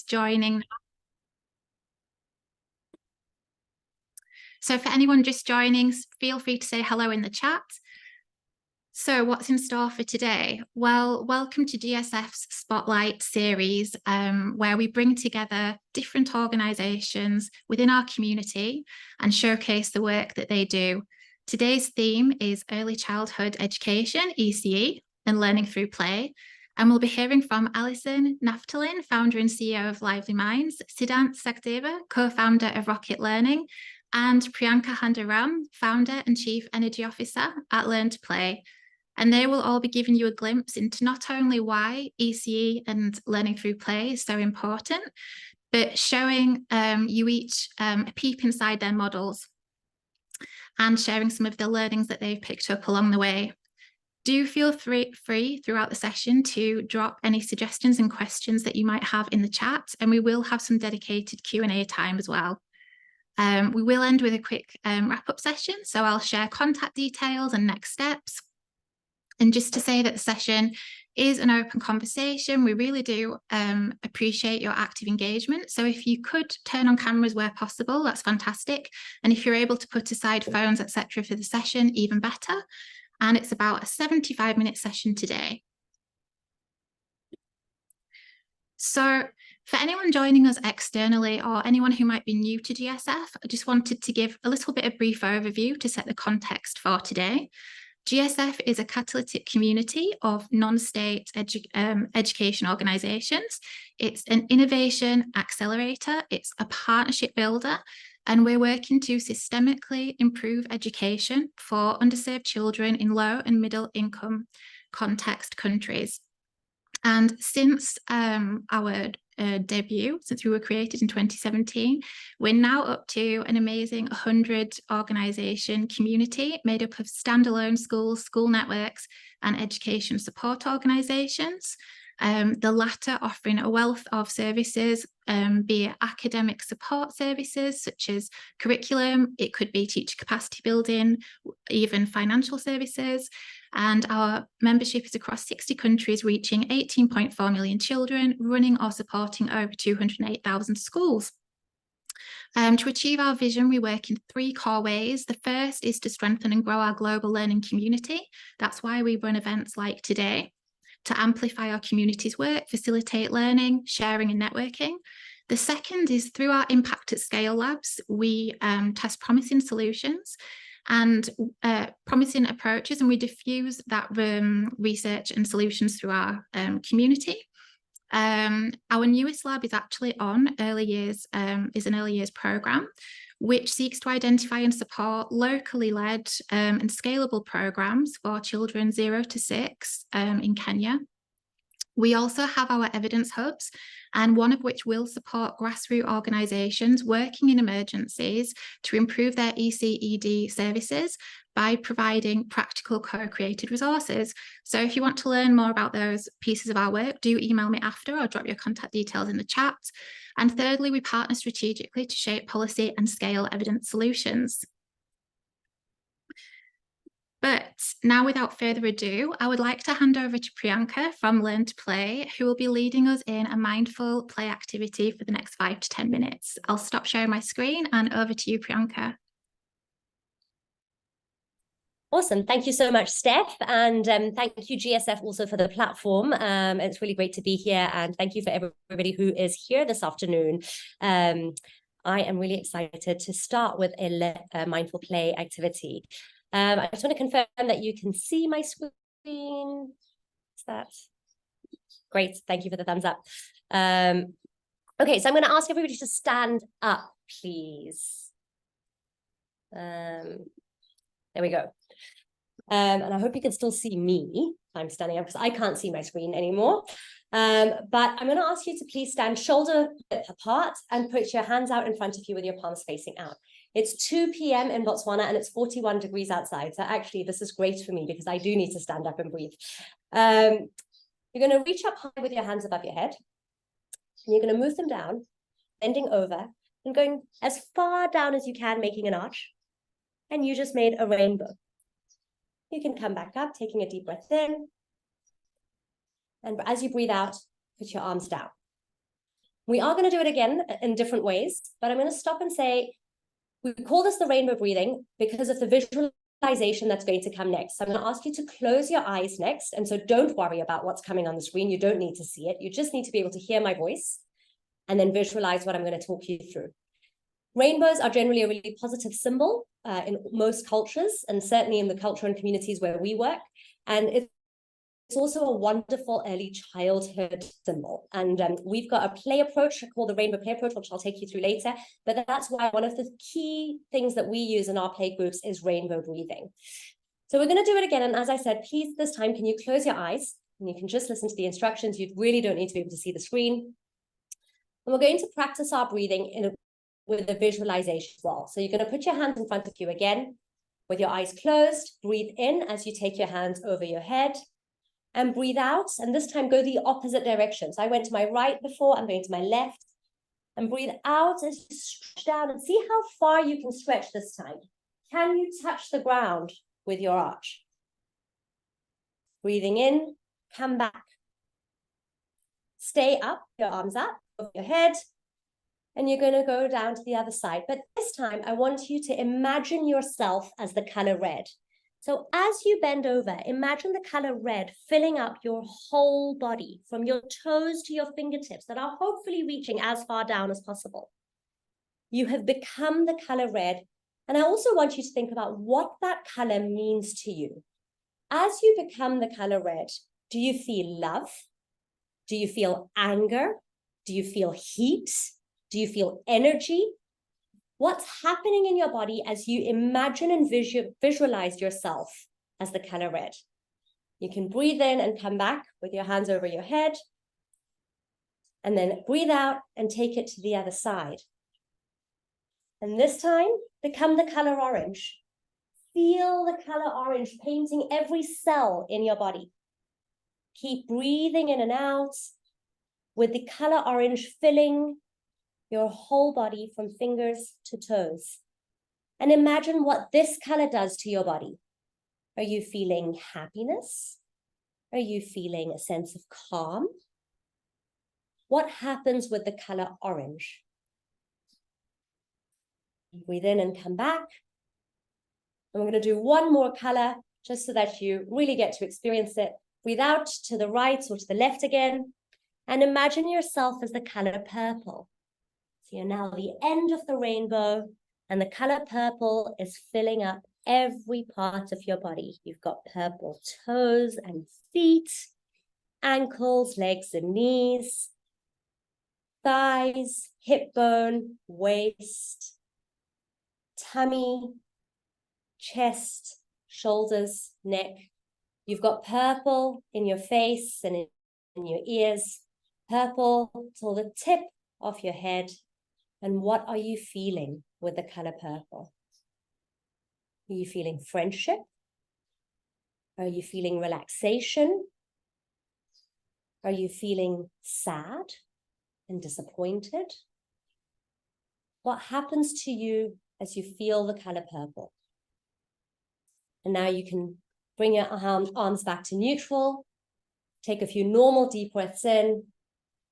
just joining. So for anyone just joining, feel free to say hello in the chat. So what's in store for today? Well, welcome to GSF's Spotlight series, where we bring together different organisations within our community and showcase the work that they do. Today's theme is Early Childhood Education, ECE, and Learning Through Play. And we'll be hearing from Alison Naftalin, founder and CEO of Lively Minds, Siddhant Sachdeva, co-founder of Rocket Learning, and Priyanka Handa, founder and chief energy officer at Learn to Play. And they will all be giving you a glimpse into not only why ECE and learning through play is so important, but showing you each a peep inside their models and sharing some of the learnings that they've picked up along the way. Do feel free throughout the session to drop any suggestions and questions that you might have in the chat, and we will have some dedicated Q&A time as well. We will end with a quick wrap-up session, so I'll share contact details and next steps. And just to say that the session is an open conversation, we really do appreciate your active engagement. So if you could turn on cameras where possible, that's fantastic. And if you're able to put aside phones, etc. for the session, even better. And it's about a 75-minute session today. So for anyone joining us externally or anyone who might be new to GSF, I just wanted to give a little bit of brief overview to set the context for today. GSF is a catalytic community of non-state education organisations. It's an innovation accelerator, it's a partnership builder, and we're working to systemically improve education for underserved children in low and middle income context countries. And since our debut, since we were created in 2017, we're now up to an amazing 100 organisation community made up of standalone schools, school networks, and education support organisations. The latter offering a wealth of services, be it academic support services such as curriculum, it could be teacher capacity building, even financial services. And our membership is across 60 countries, reaching 18.4 million children, running or supporting over 208,000 schools. To achieve our vision, we work in 3 core ways. The first is to strengthen and grow our global learning community. That's why we run events like today, to amplify our community's work, facilitate learning, sharing and networking. The second is through our Impact at Scale labs, we test promising solutions and promising approaches, and we diffuse that research and solutions through our community. Our newest lab is actually on early years, is an early years program, which seeks to identify and support locally led and scalable programs for children 0 to 6 in Kenya. We also have our evidence hubs, and one of which will support grassroots organisations working in emergencies to improve their ECED services by providing practical co-created resources. So if you want to learn more about those pieces of our work, do email me after or drop your contact details in the chat. And thirdly, we partner strategically to shape policy and scale evidence solutions. But now, without further ado, I would like to hand over to Priyanka from Learn to Play, who will be leading us in a mindful play activity for the next 5 to 10 minutes. I'll stop sharing my screen and over to you, Priyanka. Awesome. Thank you so much, Steph. And thank you, GSF, also for the platform. It's really great to be here. And thank you for everybody who is here this afternoon. I am really excited to start with a mindful play activity. I just want to confirm that you can see my screen. Is that great? Thank you for the thumbs up. Okay, so I'm going to ask everybody to stand up, please. There we go. And I hope you can still see me. I'm standing up because I can't see my screen anymore. But I'm going to ask you to please stand shoulder width apart and put your hands out in front of you with your palms facing out. It's 2 p.m. in Botswana and it's 41 degrees outside. So actually, this is great for me because I do need to stand up and breathe. You're going to reach up high with your hands above your head. And you're going to move them down, bending over and going as far down as you can, making an arch. And you just made a rainbow. You can come back up, taking a deep breath in. And as you breathe out, put your arms down. We are going to do it again in different ways, but I'm going to stop and say, we call this the rainbow breathing because of the visualization that's going to come next. So I'm going to ask you to close your eyes next. And so don't worry about what's coming on the screen. You don't need to see it. You just need to be able to hear my voice and then visualize what I'm going to talk you through. Rainbows are generally a really positive symbol in most cultures, and certainly in the culture and communities where we work. And it's also a wonderful early childhood symbol. And we've got a play approach called the rainbow play approach, which I'll take you through later. But that's why one of the key things that we use in our play groups is rainbow breathing. So we're going to do it again. And as I said, please, this time, can you close your eyes? And you can just listen to the instructions. You really don't need to be able to see the screen. And we're going to practice our breathing with a visualization as well. So you're going to put your hands in front of you again with your eyes closed. Breathe in as you take your hands over your head. And breathe out, and this time go the opposite direction. So I went to my right before, I'm going to my left. And breathe out as you stretch down, and see how far you can stretch this time. Can you touch the ground with your arch? Breathing in, come back. Stay up, your arms up, over your head. And you're going to go down to the other side. But this time, I want you to imagine yourself as the color red. So as you bend over, imagine the color red filling up your whole body, from your toes to your fingertips that are hopefully reaching as far down as possible. You have become the color red. And I also want you to think about what that color means to you. As you become the color red, do you feel love? Do you feel anger? Do you feel heat? Do you feel energy? What's happening in your body as you imagine and visualize yourself as the color red? You can breathe in and come back with your hands over your head. And then breathe out and take it to the other side. And this time, become the color orange. Feel the color orange painting every cell in your body. Keep breathing in and out with the color orange filling your whole body from fingers to toes. And imagine what this color does to your body. Are you feeling happiness? Are you feeling a sense of calm? What happens with the color orange? Breathe in and come back. And we're going to do one more color just so that you really get to experience it. Breathe out to the right or to the left again. And imagine yourself as the color purple. So you're now the end of the rainbow, and the color purple is filling up every part of your body. You've got purple toes and feet, ankles, legs and knees, thighs, hip bone, waist, tummy, chest, shoulders, neck. You've got purple in your face and in your ears, purple till the tip of your head. And what are you feeling with the color purple? Are you feeling friendship? Are you feeling relaxation? Are you feeling sad and disappointed? What happens to you as you feel the color purple? And now you can bring your arms back to neutral. Take a few normal deep breaths in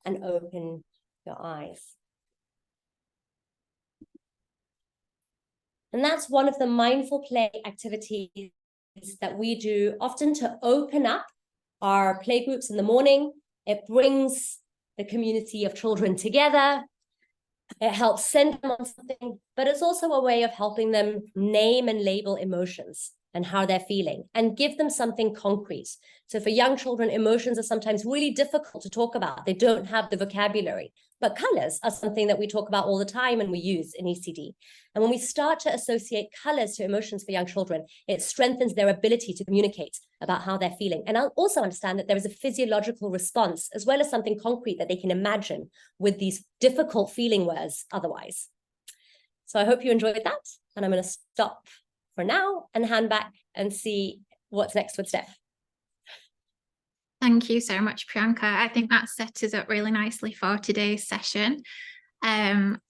and open your eyes. And that's one of the mindful play activities that we do often to open up our play groups in the morning. It brings the community of children together. It helps send them on something, but it's also a way of helping them name and label emotions and how they're feeling and give them something concrete. So for young children, emotions are sometimes really difficult to talk about. They don't have the vocabulary, but colors are something that we talk about all the time and we use in ECD. And when we start to associate colors to emotions for young children, it strengthens their ability to communicate about how they're feeling. And I'll also understand that there is a physiological response as well as something concrete that they can imagine with these difficult feeling words otherwise. So I hope you enjoyed that. And I'm going to stop for now and hand back and see what's next with Steph. Thank you so much, Priyanka. I think that set us up really nicely for today's session.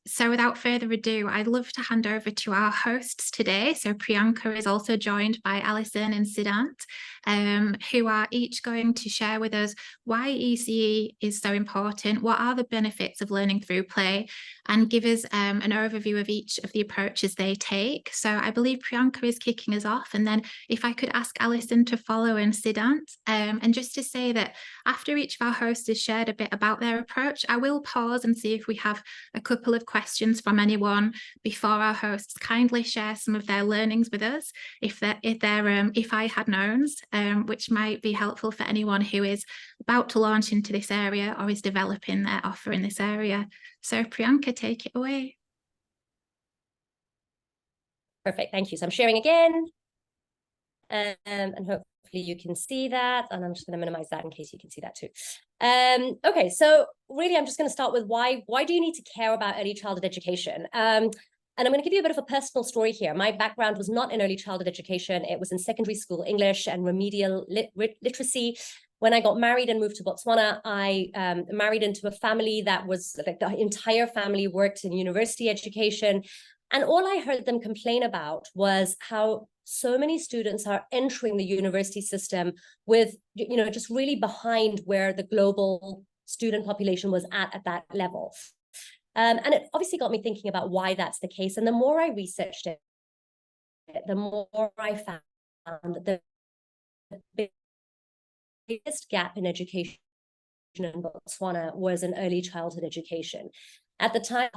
So without further ado, I'd love to hand over to our hosts today. So Priyanka is also joined by Alison and Siddhant, who are each going to share with us why ECE is so important, what are the benefits of learning through play, and give us an overview of each of the approaches they take. So I believe Priyanka is kicking us off, and then if I could ask Alison to follow and Siddhant, and just to say that after each of our hosts has shared a bit about their approach, I will pause and see if we have a couple of questions from anyone before our hosts kindly share some of their learnings with us, if I had knowns, which might be helpful for anyone who is about to launch into this area or is developing their offer in this area. So Priyanka, take it away. Perfect, thank you. So I'm sharing again, and hopefully you can see that, and I'm just going to minimize that in case you can see that too. Okay, so really I'm just going to start with why do you need to care about early childhood education? And I'm going to give you a bit of a personal story here. My background was not in early childhood education. It was in secondary school English and remedial literacy. When I got married and moved to Botswana, I married into a family that was like the entire family worked in university education. And all I heard them complain about was how so many students are entering the university system with, just really behind where the global student population was at that level. And it obviously got me thinking about why that's the case. And the more I researched it, the more I found that the biggest gap in education in Botswana was in early childhood education. At the time,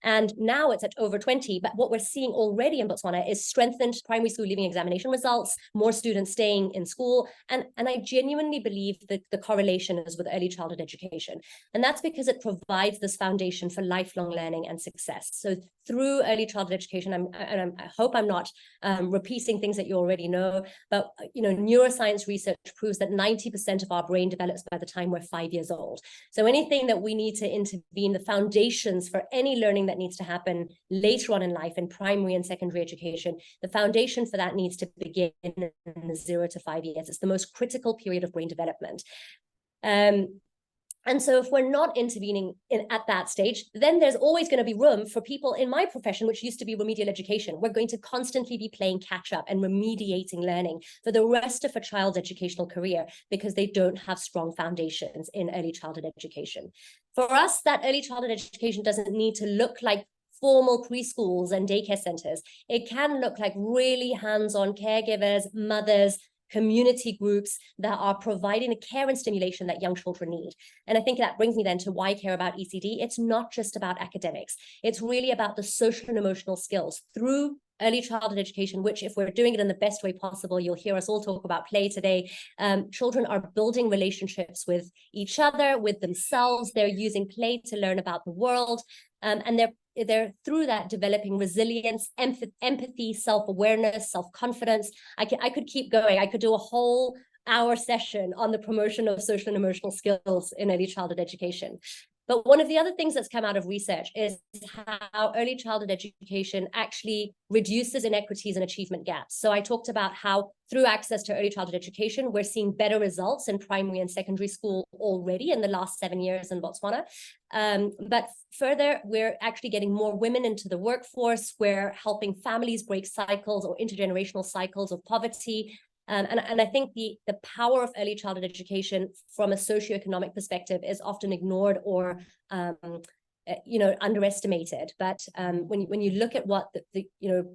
and now it's at over 20, but what we're seeing already in Botswana is strengthened primary school leaving examination results, more students staying in school, and I genuinely believe that the correlation is with early childhood education. And that's because it provides this foundation for lifelong learning and success. So through early childhood education, I hope I'm not repeating things that you already know, but neuroscience research proves that 90% of our brain develops by the time we're 5 years old. So anything that we need to intervene, the foundations for any learning that needs to happen later on in life in primary and secondary education, the foundation for that needs to begin in the 0 to 5 years. It's the most critical period of brain development. And so if we're not intervening at that stage, then there's always going to be room for people in my profession, which used to be remedial education. We're going to constantly be playing catch up and remediating learning for the rest of a child's educational career because they don't have strong foundations in early childhood education. For us, that early childhood education doesn't need to look like formal preschools and daycare centers. It can look like really hands-on caregivers, mothers, community groups that are providing the care and stimulation that young children need. And I think that brings me then to why I care about ECD. It's not just about academics. It's really about the social and emotional skills through early childhood education, which if we're doing it in the best way possible, you'll hear us all talk about play today. Children are building relationships with each other, with themselves. They're using play to learn about the world. And they're through that developing resilience, empathy, self-awareness, self-confidence. I could keep going. I could do a whole hour session on the promotion of social and emotional skills in early childhood education. But one of the other things that's come out of research is how early childhood education actually reduces inequities and achievement gaps. So I talked about how through access to early childhood education, we're seeing better results in primary and secondary school already in the last 7 years in Botswana. But further, we're actually getting more women into the workforce. We're helping families break cycles or intergenerational cycles of poverty. And I think the power of early childhood education from a socioeconomic perspective is often ignored or underestimated. But when you look at what the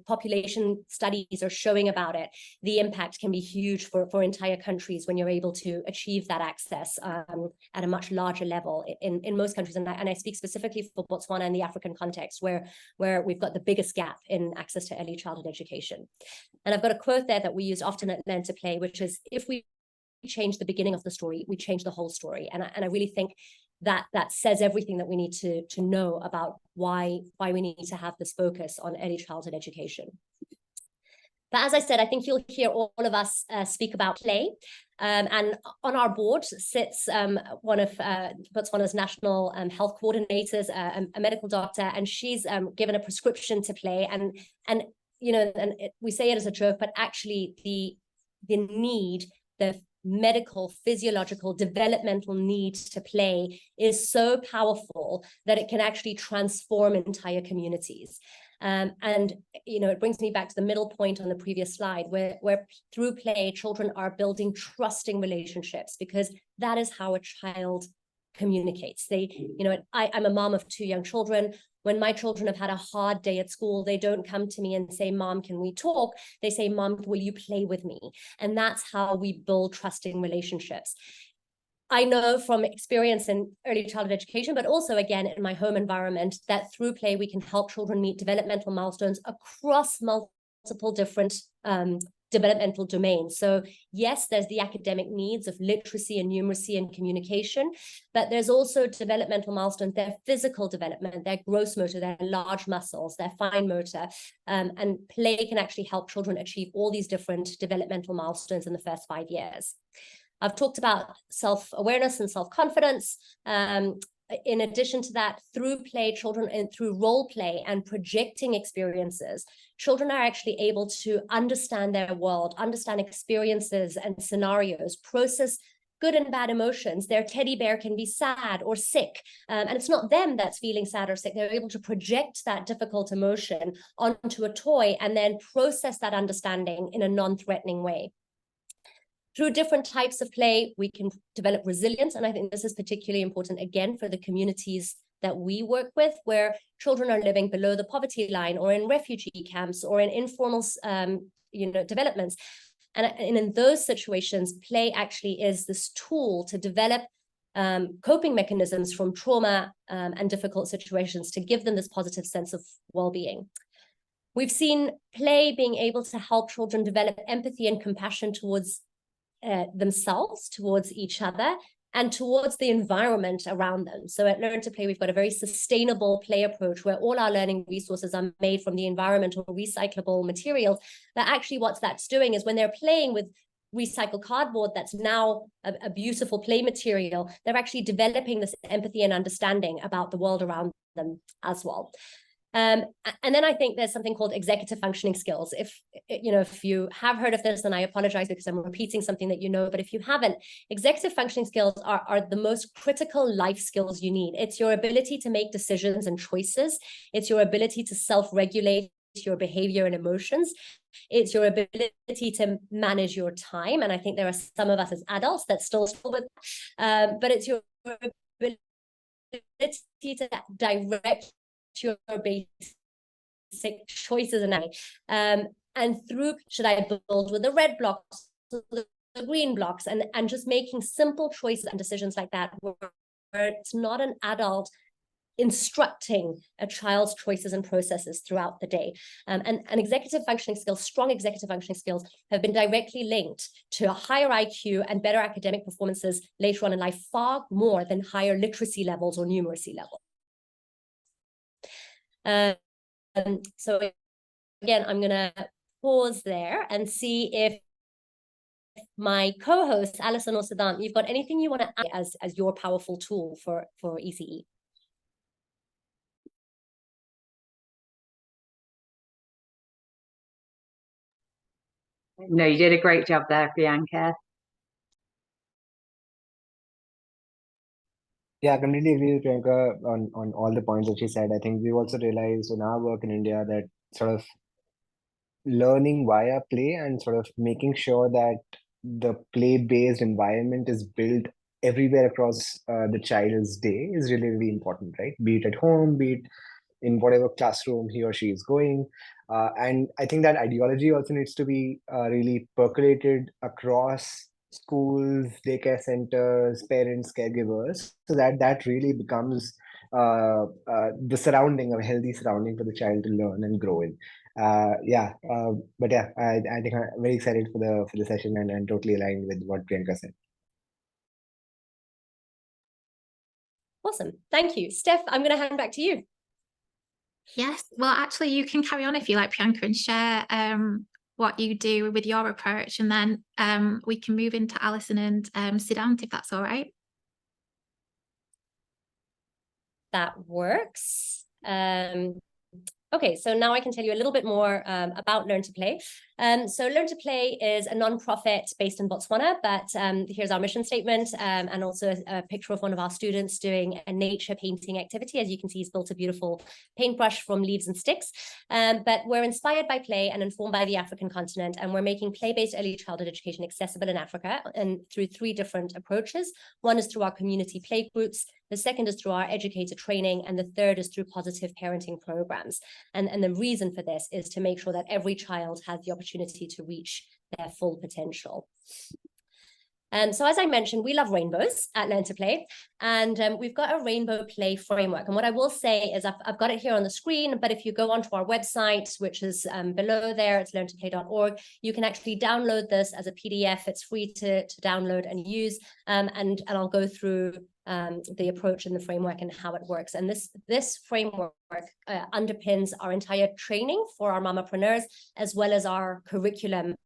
population studies are showing about it, the impact can be huge for entire countries when you're able to achieve that access at a much larger level in most countries. And I speak specifically for Botswana in the African context, where we've got the biggest gap in access to early childhood education. And I've got a quote there that we use often at Learn to Play, which is, if we change the beginning of the story, we change the whole story. And I really think that says everything that we need to know about why we need to have this focus on early childhood education. But as I said, I think you'll hear all of us speak about play. And on our board sits one of Botswana's national health coordinators, a medical doctor, and she's given a prescription to play. And we say it as a joke, but actually the need, the medical, physiological, developmental need to play is so powerful that it can actually transform entire communities. And, you know, it brings me back to the middle point on the previous slide, where through play, children are building trusting relationships, because that is how a child communicates. You know, I'm a mom of 2 young children. When my children have had a hard day at school, they don't come to me and say, Mom, can we talk? They say, Mom, will you play with me? And that's how we build trusting relationships. I know from experience in early childhood education, but also again in my home environment, that through play, we can help children meet developmental milestones across multiple different developmental domains. So yes, there's the academic needs of literacy and numeracy and communication, but there's also developmental milestones, their physical development, their gross motor, their large muscles, their fine motor, and play can actually help children achieve all these different developmental milestones in the first 5 years. I've talked about self-awareness and self-confidence. In addition to that, through play, children, and through role play and projecting experiences, children are actually able to understand their world, understand experiences and scenarios, process good and bad emotions. Their teddy bear can be sad or sick, and it's not them that's feeling sad or sick. They're able to project that difficult emotion onto a toy and then process that understanding in a non-threatening way. Through different types of play, we can develop resilience. And I think this is particularly important, again, for the communities that we work with, where children are living below the poverty line or in refugee camps or in informal developments. And in those situations, play actually is this tool to develop coping mechanisms from trauma and difficult situations to give them this positive sense of well-being. We've seen play being able to help children develop empathy and compassion towards themselves, towards each other, and towards the environment around them. So at Learn to Play, we've got a very sustainable play approach where all our learning resources are made from the environmental recyclable materials. But actually what that's doing is when they're playing with recycled cardboard that's now a beautiful play material, they're actually developing this empathy and understanding about the world around them as well. And then I think there's something called executive functioning skills. If you have heard of this, then I apologize because I'm repeating something that you know, but if you haven't, executive functioning skills are the most critical life skills you need. It's your ability to make decisions and choices. It's your ability to self-regulate your behavior and emotions. It's your ability to manage your time. And I think there are some of us as adults that still struggle with that. But it's your ability to direct your basic choices and through, should I build with the red blocks, the green blocks, and just making simple choices and decisions like that, where it's not an adult instructing a child's choices and processes throughout the day. And executive functioning skills, strong executive functioning skills, have been directly linked to a higher IQ and better academic performances later on in life, far more than higher literacy levels or numeracy levels. So again, I'm going to pause there and see if my co-host, Alison or Siddhant, you've got anything you want to add as your powerful tool for ECE. No, you did a great job there, Priyanka. Yeah, I completely agree with Priyanka on all the points that she said. I think we've also realized in our work in India that sort of learning via play and sort of making sure that the play-based environment is built everywhere across the child's day is really, really important, right? Be it at home, be it in whatever classroom he or she is going. And I think that ideology also needs to be really percolated across schools, daycare centers, parents, caregivers, so that really becomes the surrounding, a healthy surrounding for the child to learn and grow in. But yeah, I think I'm very excited for the session and totally aligned with what Priyanka said. Awesome, thank you, Steph. I'm going to hand back to you. Yes, well, actually, you can carry on if you like, Priyanka, and share what you do with your approach, and then we can move into Alison and Siddhant, if that's all right. That works. Okay, so now I can tell you a little bit more about Learn to Play. So Learn to Play is a non-profit based in Botswana, but here's our mission statement, and also a picture of one of our students doing a nature painting activity. As you can see, he's built a beautiful paintbrush from leaves and sticks. But we're inspired by play and informed by the African continent, and we're making play-based early childhood education accessible in Africa, and through 3 different approaches. One is through our community play groups, the second is through our educator training, and the third is through positive parenting programs. And the reason for this is to make sure that every child has the opportunity to reach their full potential. So as I mentioned, we love rainbows at Learn to Play, and we've got a rainbow play framework. And what I will say is I've got it here on the screen, but if you go onto our website, which is below there, it's learntoplay.org, you can actually download this as a PDF. It's free to download and use, and I'll go through the approach and the framework and how it works. And this framework underpins our entire training for our mamapreneurs, as well as our curriculum,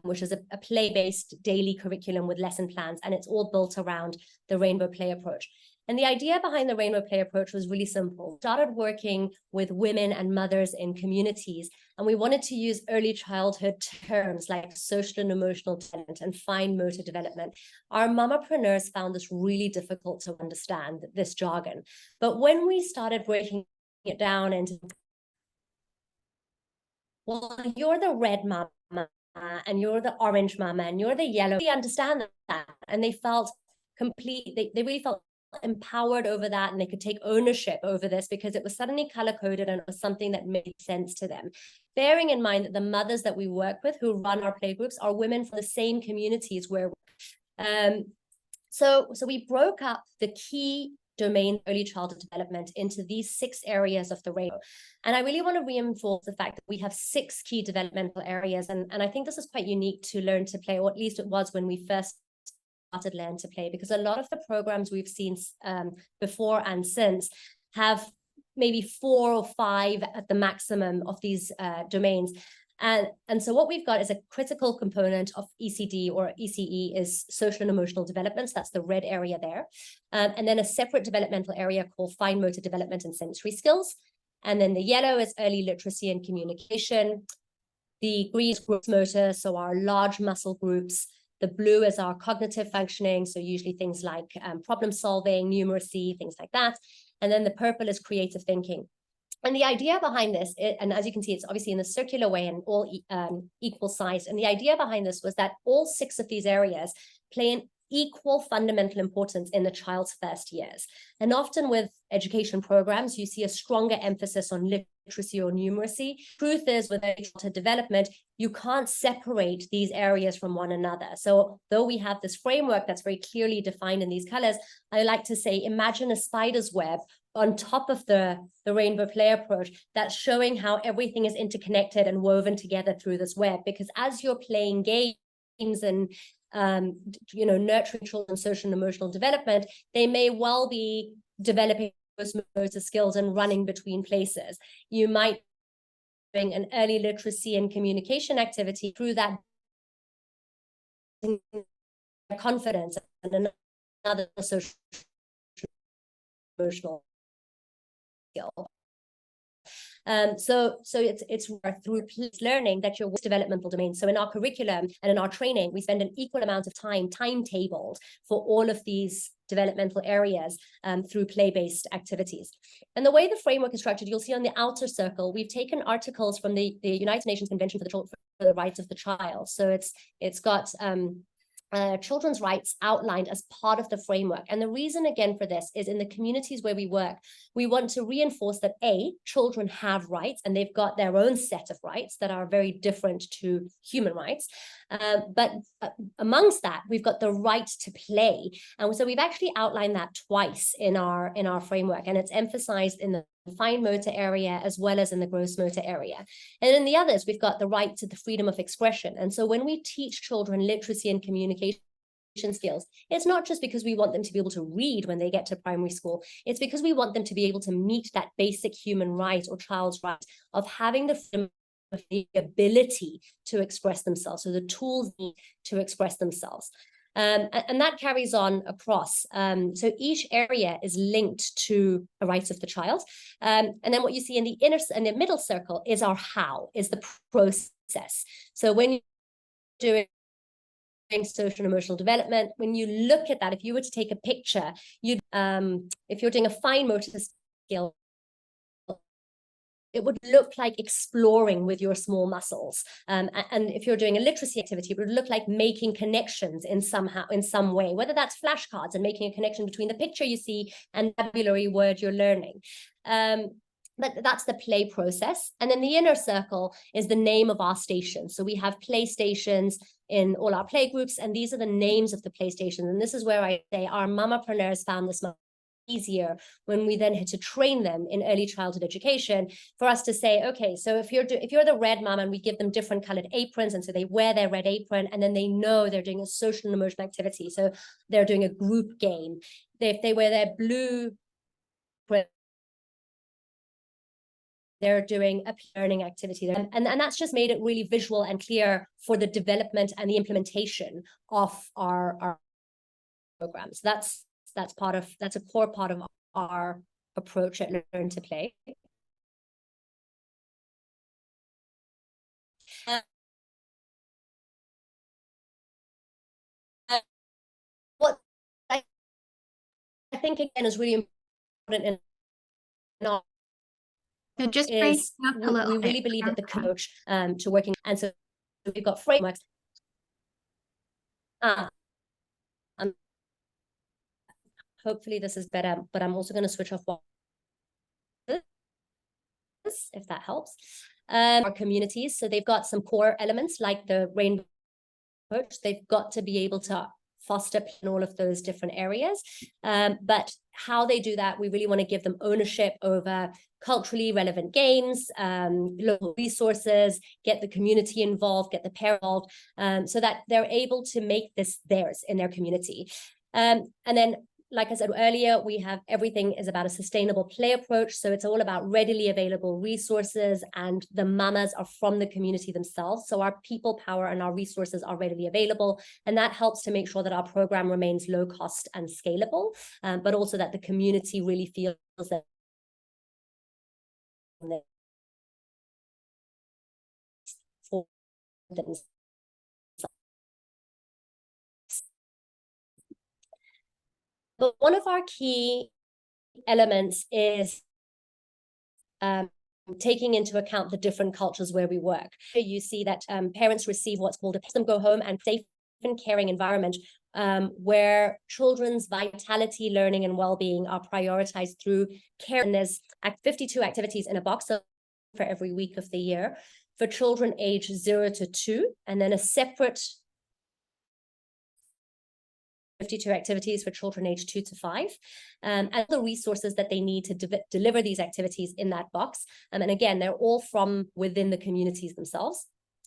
which is a play-based daily curriculum with lesson plans, and it's all built around the rainbow play approach. And the idea behind the rainbow play approach was really simple. We started working with women and mothers in communities, and we wanted to use early childhood terms like social and emotional development and fine motor development. Our mamapreneurs found this really difficult to understand, this jargon. But when we started breaking it down into, well, you're the red mama, and you're the orange mama, and you're the yellow, they understand that, and they felt they really felt empowered over that, and they could take ownership over this because it was suddenly color-coded and it was something that made sense to them. Bearing in mind that the mothers that we work with who run our playgroups are women from the same communities where so we broke up the key domain early childhood development into these 6 areas of the rainbow. And I really want to reinforce the fact that we have 6 key developmental areas. And I think this is quite unique to Learn to Play, or at least it was when we first started Learn to Play, because a lot of the programs we've seen before and since have maybe 4 or 5 at the maximum of these domains. And so what we've got is a critical component of ECD or ECE is social and emotional developments. That's the red area there. And then a separate developmental area called fine motor development and sensory skills. And then the yellow is early literacy and communication. The green is gross motor, so our large muscle groups. The blue is our cognitive functioning, so usually things like problem solving, numeracy, things like that. And then the purple is creative thinking. And the idea behind this, and as you can see, it's obviously in a circular way and all equal size. And the idea behind this was that all 6 of these areas play an equal fundamental importance in the child's first years. And often with education programs, you see a stronger emphasis on literacy or numeracy. Truth is, with early childhood development, you can't separate these areas from one another. So though we have this framework that's very clearly defined in these colors, I like to say, imagine a spider's web on top of the rainbow play approach that's showing how everything is interconnected and woven together through this web. Because as you're playing games and nurturing children's social and emotional development, they may well be developing those motor skills and running between places. You might be doing an early literacy and communication activity through that confidence and another social emotional skill. So it's through learning that your developmental domain. So in our curriculum and in our training, we spend an equal amount of time timetabled for all of these developmental areas through play-based activities. And the way the framework is structured, you'll see on the outer circle, we've taken articles from the United Nations Convention for the Rights of the Child. So it's got children's rights outlined as part of the framework. And the reason again for this is in the communities where we work, we want to reinforce that children have rights and they've got their own set of rights that are very different to human rights. But amongst that, we've got the right to play. And so we've actually outlined that twice in our framework, and it's emphasized in the fine motor area as well as in the gross motor area. And in the others, we've got the right to the freedom of expression. And so when we teach children literacy and communication skills, it's not just because we want them to be able to read when they get to primary school. It's because we want them to be able to meet that basic human right or child's right of having the freedom, the ability to express themselves, so the tools need to express themselves. And that carries on across. So each area is linked to a right of the child. And then what you see in the middle circle is our how, is the process. So when you're doing social and emotional development, when you look at that, if you were to take a picture, if you're doing a fine motor skill, it would look like exploring with your small muscles. And if you're doing a literacy activity, it would look like making connections in some way, whether that's flashcards and making a connection between the picture you see and the vocabulary word you're learning. But that's the play process. And then the inner circle is the name of our station. So we have play stations in all our play groups, and these are the names of the play stations. And this is where I say our mamapreneurs found this easier when we then had to train them in early childhood education for us to say, okay, so if you're the red mom, and we give them different colored aprons, and so they wear their red apron, and then they know they're doing a social and emotional activity, so they're doing a group game. If they wear their blue, they're doing a learning activity, and that's just made it really visual and clear for the development and the implementation of our programs. That's a core part of our approach at Learn to Play. What I think again is really important in our just is up a little we really believe that the coach to working, and so we've got frameworks. Hopefully this is better, but I'm also going to switch off this, if that helps. Our communities, so they've got some core elements like the rainbow coach. They've got to be able to foster in all of those different areas. But how they do that, we really want to give them ownership over culturally relevant games, local resources, get the community involved, get the parent involved, so that they're able to make this theirs in their community. And then, like I said earlier, we have everything is about a sustainable play approach. So it's all about readily available resources, and the mamas are from the community themselves. So our people power and our resources are readily available. And that helps to make sure that our program remains low cost and scalable, but also that the community really feels that for themselves. But one of our key elements is taking into account the different cultures where we work. You see that parents receive what's called them go home and safe and caring environment, where children's vitality, learning, and well-being are prioritized through care. And there's 52 activities in a box for every week of the year for children age 0 to 2, and then a separate 52 activities for children aged 2 to 5, and the resources that they need to deliver these activities in that box. And again, they're all from within the communities themselves.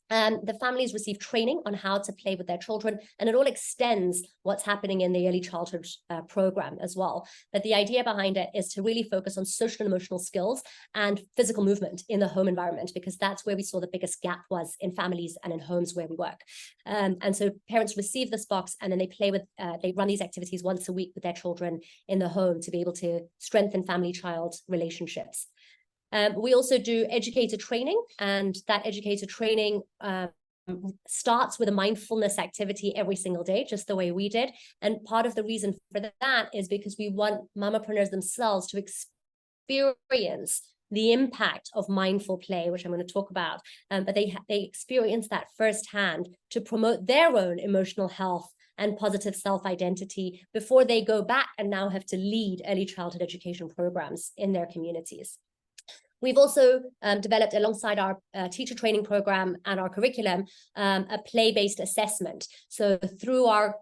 The families receive training on how to play with their children, and it all extends what's happening in the early childhood program as well. But the idea behind it is to really focus on social and emotional skills and physical movement in the home environment, because that's where we saw the biggest gap was in families and in homes where we work. And so parents receive this box, and then they play with, they run these activities once a week with their children in the home to be able to strengthen family-child relationships. We also do educator training, and that educator training starts with a mindfulness activity every single day, just the way we did. And part of the reason for that is because we want mamapreneurs themselves to experience the impact of mindful play, which I'm going to talk about. But they experience that firsthand to promote their own emotional health and positive self-identity before they go back and now have to lead early childhood education programs in their communities. We've also developed, alongside our teacher training program and our curriculum, a play-based assessment. So through our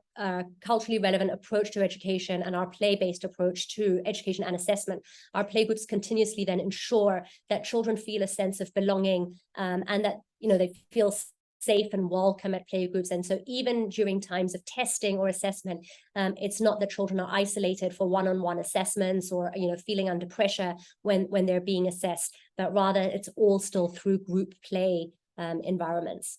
culturally relevant approach to education and our play-based approach to education and assessment, our playgroups continuously then ensure that children feel a sense of belonging, and that they feel safe and welcome at playgroups. And so even during times of testing or assessment, it's not that children are isolated for one-on-one assessments or feeling under pressure when they're being assessed, but rather it's all still through group play environments.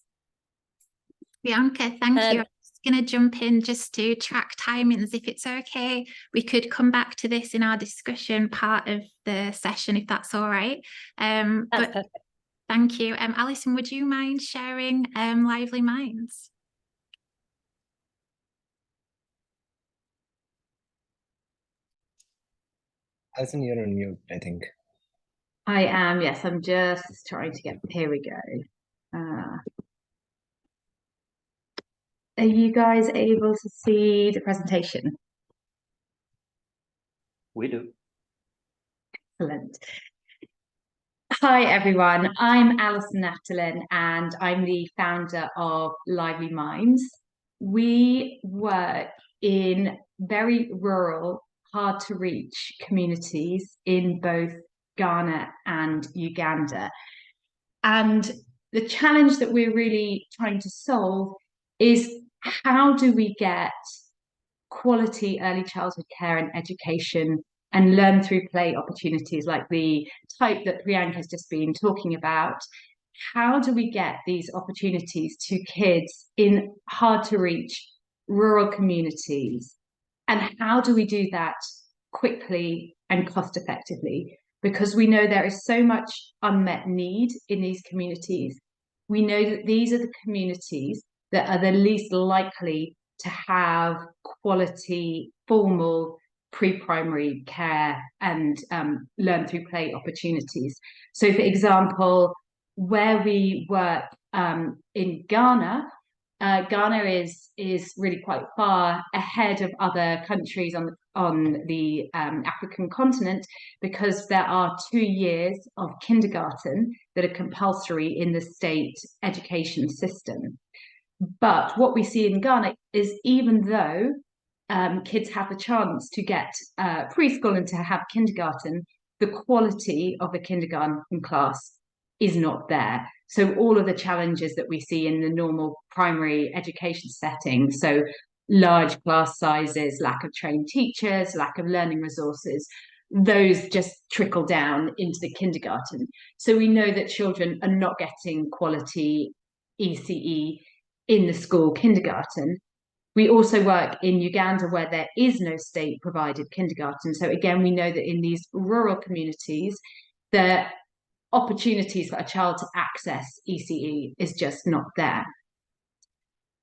Priyanka, thank you. going to jump in just to track timings. If it's okay, we could come back to this in our discussion part of the session, if that's all right. That's But perfect. thank you. Alison, would you mind sharing Lively Minds? Alison, you're on mute, I think. I am, yes, I'm just trying to get, here we go. Are you guys able to see the presentation? We do. Excellent. Hi everyone, I'm Alison Naftalin and I'm the founder of Lively Minds. We work in very rural, hard to reach communities in both Ghana and Uganda. And the challenge that we're really trying to solve is, how do we get quality early childhood care and education and learn through play opportunities like the type that Priyanka has just been talking about? How do we get these opportunities to kids in hard to reach rural communities? And how do we do that quickly and cost effectively? Because we know there is so much unmet need in these communities. We know that these are the communities that are the least likely to have quality, formal pre-primary care and learn through play opportunities. So, for example, where we work in Ghana, Ghana is really quite far ahead of other countries on the African continent, because there are 2 years of kindergarten that are compulsory in the state education system. But what we see in Ghana is, even though kids have the chance to get preschool and to have kindergarten, the quality of the kindergarten class is not there. So all of the challenges that we see in the normal primary education setting, so large class sizes, lack of trained teachers, lack of learning resources, those just trickle down into the kindergarten. So we know that children are not getting quality ECE in the school kindergarten. We also work in Uganda, where there is no state provided kindergarten. So again, we know that in these rural communities, the opportunities for a child to access ECE is just not there.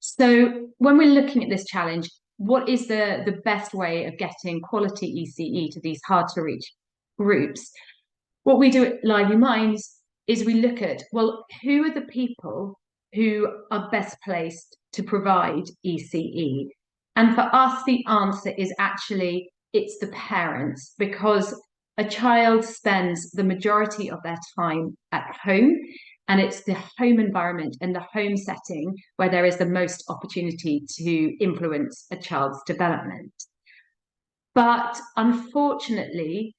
So when we're looking at this challenge, what is the best way of getting quality ECE to these hard to reach groups? What we do at Lively Minds is we look at, well, who are the people who are best placed to provide ECE? And for us, the answer is actually, it's the parents, because a child spends the majority of their time at home, and it's the home environment and the home setting where there is the most opportunity to influence a child's development. But unfortunately,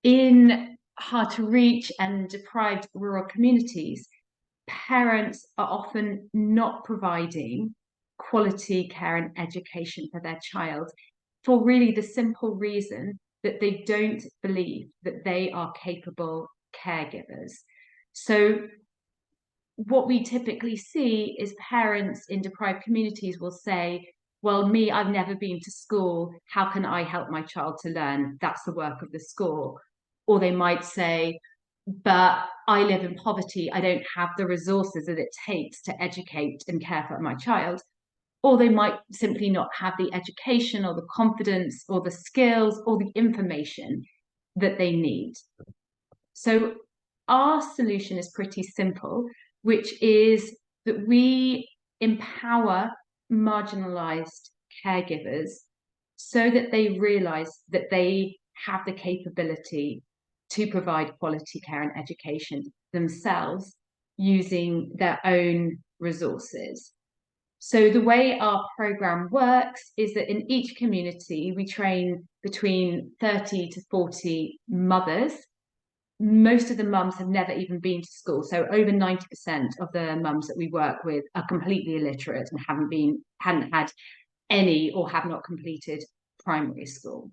in hard to reach and deprived rural communities, parents are often not providing quality care and education for their child, for really the simple reason that they don't believe that they are capable caregivers. So what we typically see is parents in deprived communities will say, well, I've never been to school. How can I help my child to learn? That's the work of the school. Or they might say, but I live in poverty. I don't have the resources that it takes to educate and care for my child. Or they might simply not have the education or the confidence or the skills or the information that they need. So our solution is pretty simple, which is that we empower marginalized caregivers so that they realize that they have the capability to provide quality care and education themselves using their own resources. So the way our program works is that in each community, we train between 30 to 40 mothers. Most of the mums have never even been to school. So over 90% of the mums that we work with are completely illiterate and hadn't had any or have not completed primary school.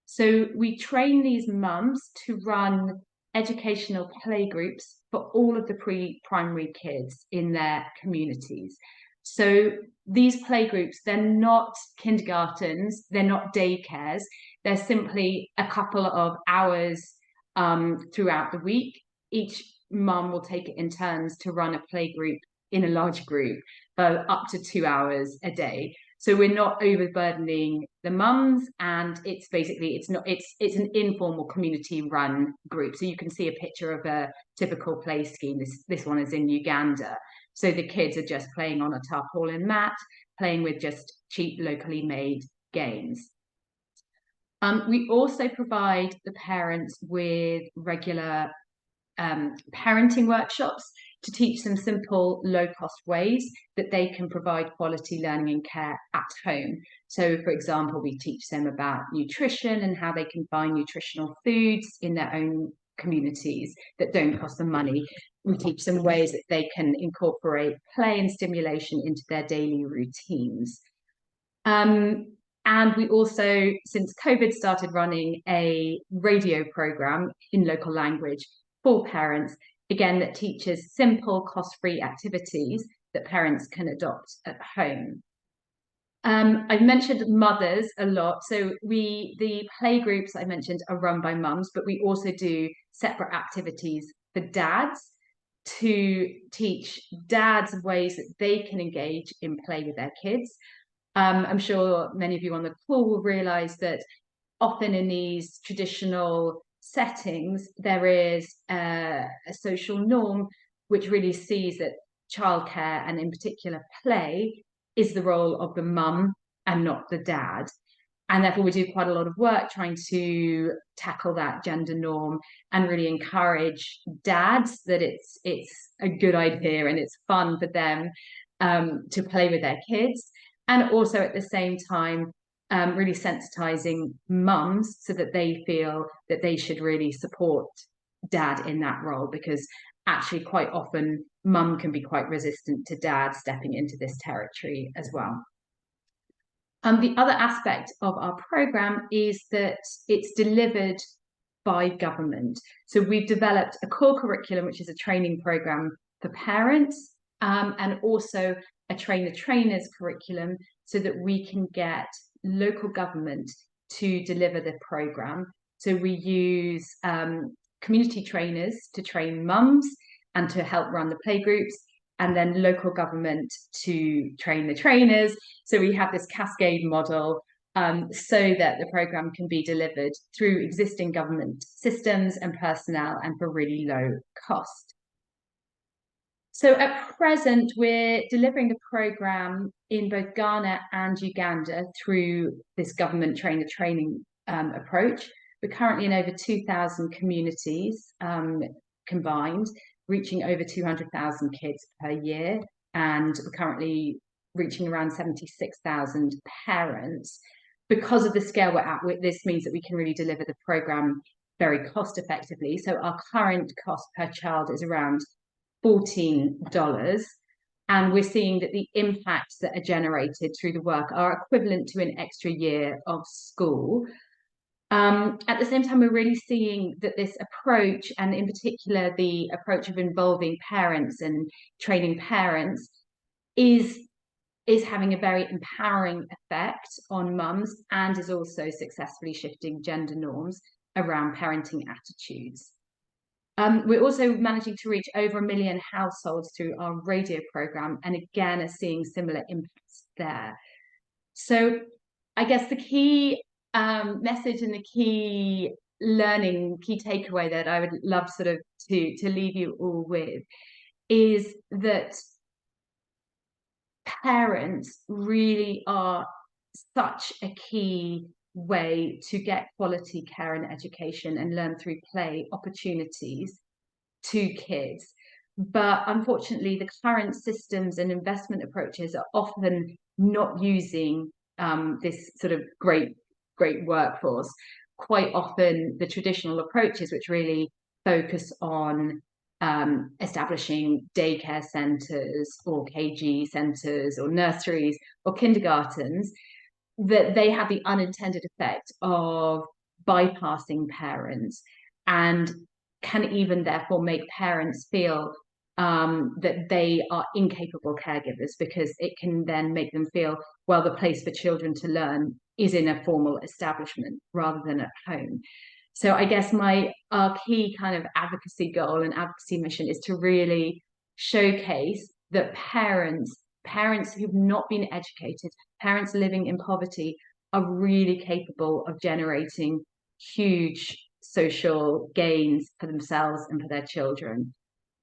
So we train these mums to run educational playgroups for all of the pre-primary kids in their communities. So these playgroups, they're not kindergartens, they're not daycares, they're simply a couple of hours throughout the week. Each mum will take it in turns to run a playgroup in a large group for up to 2 hours a day. So we're not overburdening the mums, and it's basically, it's an informal community run group. So you can see a picture of a typical play scheme. This one is in Uganda. So the kids are just playing on a tarpaulin mat, playing with just cheap locally made games. We also provide the parents with regular parenting workshops to teach them simple, low-cost ways that they can provide quality learning and care at home. So, for example, we teach them about nutrition and how they can find nutritional foods in their own communities that don't cost them money. We teach them ways that they can incorporate play and stimulation into their daily routines. And we also, since COVID, started running a radio program in local language for parents, again, that teaches simple, cost-free activities that parents can adopt at home. I've mentioned mothers a lot. So the play groups I mentioned are run by mums, but we also do separate activities for dads to teach dads ways that they can engage in play with their kids. I'm sure many of you on the call will realise that often in these traditional settings, there is a social norm which really sees that childcare, and in particular play, is the role of the mum and not the dad. And therefore we do quite a lot of work trying to tackle that gender norm and really encourage dads that it's a good idea and it's fun for them to play with their kids. And also at the same time, really sensitizing mums so that they feel that they should really support dad in that role, because actually quite often mum can be quite resistant to dad stepping into this territory as well. The other aspect of our program is that it's delivered by government. So we've developed a core curriculum, which is a training program for parents, and also a trainers curriculum, so that we can get local government to deliver the program. So we use community trainers to train mums and to help run the playgroups, and then local government to train the trainers. So we have this cascade model so that the program can be delivered through existing government systems and personnel and for really low cost. So at present, we're delivering the program in both Ghana and Uganda through this government trainer training approach. We're currently in over 2,000 communities combined, reaching over 200,000 kids per year. And we're currently reaching around 76,000 parents. Because of the scale we're at, this means that we can really deliver the program very cost effectively. So our current cost per child is around $14, and we're seeing that the impacts that are generated through the work are equivalent to an extra year of school. At the same time, we're really seeing that this approach, and in particular the approach of involving parents and training parents, is having a very empowering effect on mums, and is also successfully shifting gender norms around parenting attitudes. We're also managing to reach over 1 million households through our radio program, and again are seeing similar impacts there. So I guess the key message and the key learning, key takeaway that I would love sort of to leave you all with is that parents really are such a key way to get quality care and education and learn through play opportunities to kids. But unfortunately, the current systems and investment approaches are often not using this sort of great workforce. Quite often, the traditional approaches, which really focus on establishing daycare centres or KG centres or nurseries or kindergartens, that they have the unintended effect of bypassing parents and can even therefore make parents feel that they are incapable caregivers, because it can then make them feel, well, the place for children to learn is in a formal establishment rather than at home. So I guess our key kind of advocacy goal and advocacy mission is to really showcase that parents who've not been educated, parents living in poverty, are really capable of generating huge social gains for themselves and for their children.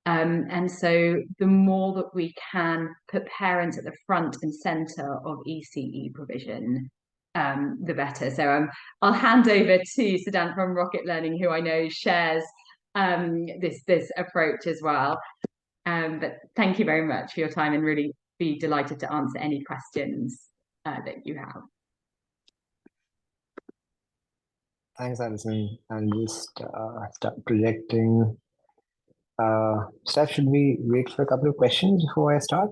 And so the more that we can put parents at the front and centre of ECE provision, the better. So I'll hand over to Siddhant from Rocket Learning, who I know shares this approach as well. But thank you very much for your time, and really be delighted to answer any questions that you have. Thanks, Alison. I'll just start projecting. Steph, should we wait for a couple of questions before I start?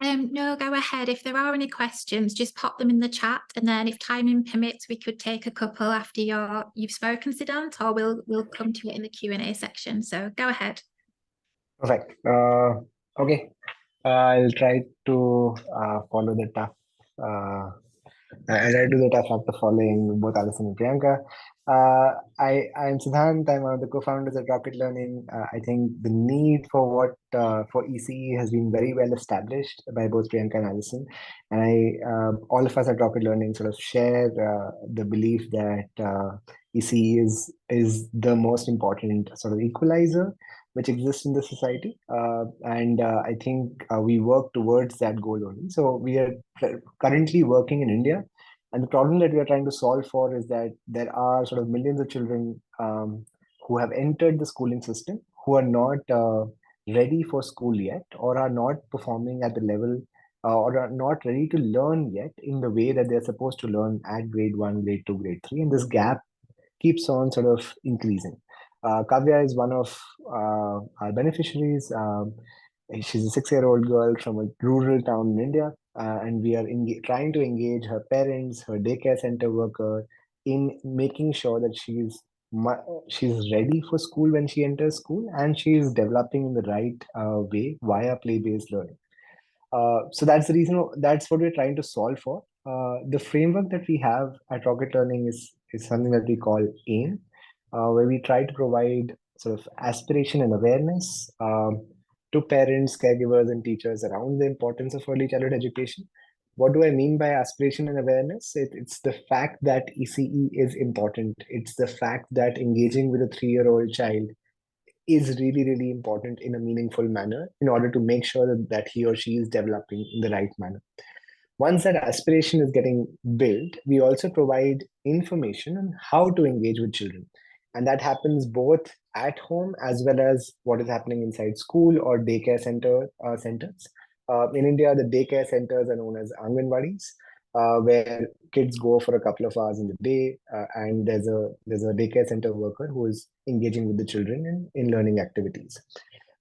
No, go ahead. If there are any questions, just pop them in the chat, and then if timing permits, we could take a couple after you've spoken, Siddhant, or we'll come to it in the Q&A section. So go ahead. Perfect. Okay. I'll try to follow the tough. As I do the tough after following both Alison and Priyanka. I'm Siddhant. I'm one of the co-founders at Rocket Learning. I think the need for ECE has been very well established by both Priyanka and Alison. And all of us at Rocket Learning sort of share the belief that ECE is the most important sort of equalizer which exists in the society. And I think we work towards that goal only. So we are currently working in India. And the problem that we are trying to solve for is that there are sort of millions of children who have entered the schooling system who are not ready for school yet, or are not performing at the level or are not ready to learn yet in the way that they're supposed to learn at grade 1, grade 2, grade 3. And this gap keeps on sort of increasing. Kavya is one of our beneficiaries. She's a 6-year-old girl from a rural town in India, and we are trying to engage her parents, her daycare center worker, in making sure that she's ready for school when she enters school, and she is developing in the right way via play-based learning. So that's the reason. That's what we're trying to solve for. The framework that we have at Rocket Learning is something that we call AIM, where we try to provide sort of aspiration and awareness to parents, caregivers, and teachers around the importance of early childhood education. What do I mean by aspiration and awareness? It's the fact that ECE is important. It's the fact that engaging with a 3-year-old child is really, really important in a meaningful manner in order to make sure that he or she is developing in the right manner. Once that aspiration is getting built, we also provide information on how to engage with children. And that happens both at home as well as what is happening inside school or daycare centers. In India, the daycare centers are known as Anganwadis, where kids go for a couple of hours in the day, and there's a daycare center worker who is engaging with the children in learning activities.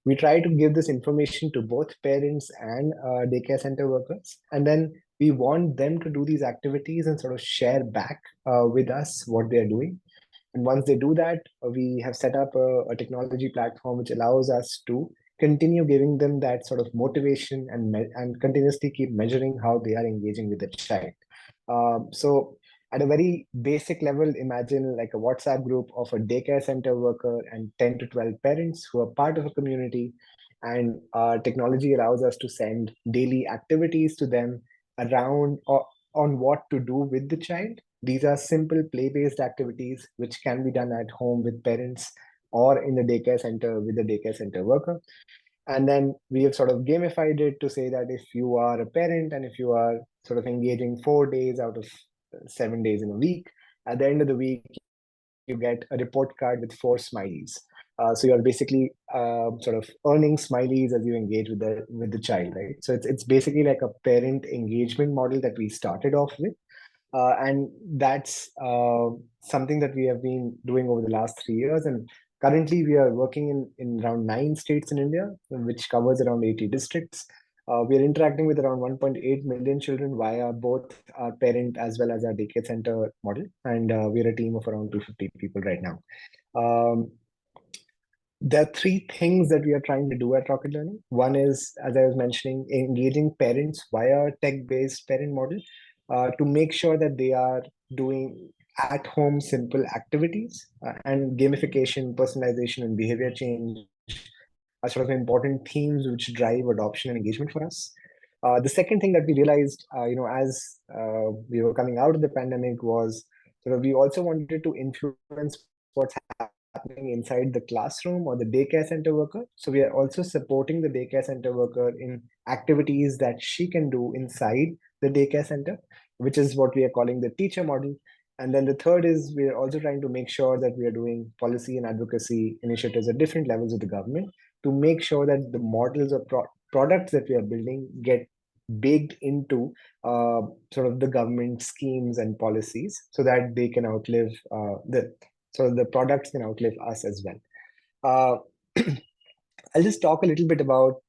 We try to give this information to both parents and daycare center workers, and then we want them to do these activities and sort of share back with us what they're doing. And once they do that, we have set up a technology platform which allows us to continue giving them that sort of motivation and continuously keep measuring how they are engaging with the child. So at a very basic level, imagine like a WhatsApp group of a daycare center worker and 10 to 12 parents who are part of a community. And our technology allows us to send daily activities to them around on what to do with the child. These are simple play-based activities which can be done at home with parents or in the daycare center with the daycare center worker. And then we have sort of gamified it to say that if you are a parent and if you are sort of engaging 4 days out of 7 days in a week, at the end of the week, you get a report card with 4 smileys. So you're basically sort of earning smileys as you engage with the child, right? So it's basically like a parent engagement model that we started off with. And that's something that we have been doing over the last 3 years. And currently, we are working in around 9 states in India, which covers around 80 districts. We are interacting with around 1.8 million children via both our parent as well as our daycare center model. And we're a team of around 250 people right now. there are three things that we are trying to do at Rocket Learning. One is, as I was mentioning, engaging parents via tech-based parent model to make sure that they are doing at-home simple activities and gamification, personalization, and behavior change are sort of important themes which drive adoption and engagement for us. The second thing that we realized, as we were coming out of the pandemic was sort of we also wanted to influence what's happening inside the classroom or the daycare center worker. So we are also supporting the daycare center worker in activities that she can do inside the daycare center, which is what we are calling the teacher model. And then the third is we are also trying to make sure that we are doing policy and advocacy initiatives at different levels of the government to make sure that the models or products that we are building get baked into sort of the government schemes and policies so that they can outlive the products can outlive us as well. I'll just talk a little bit about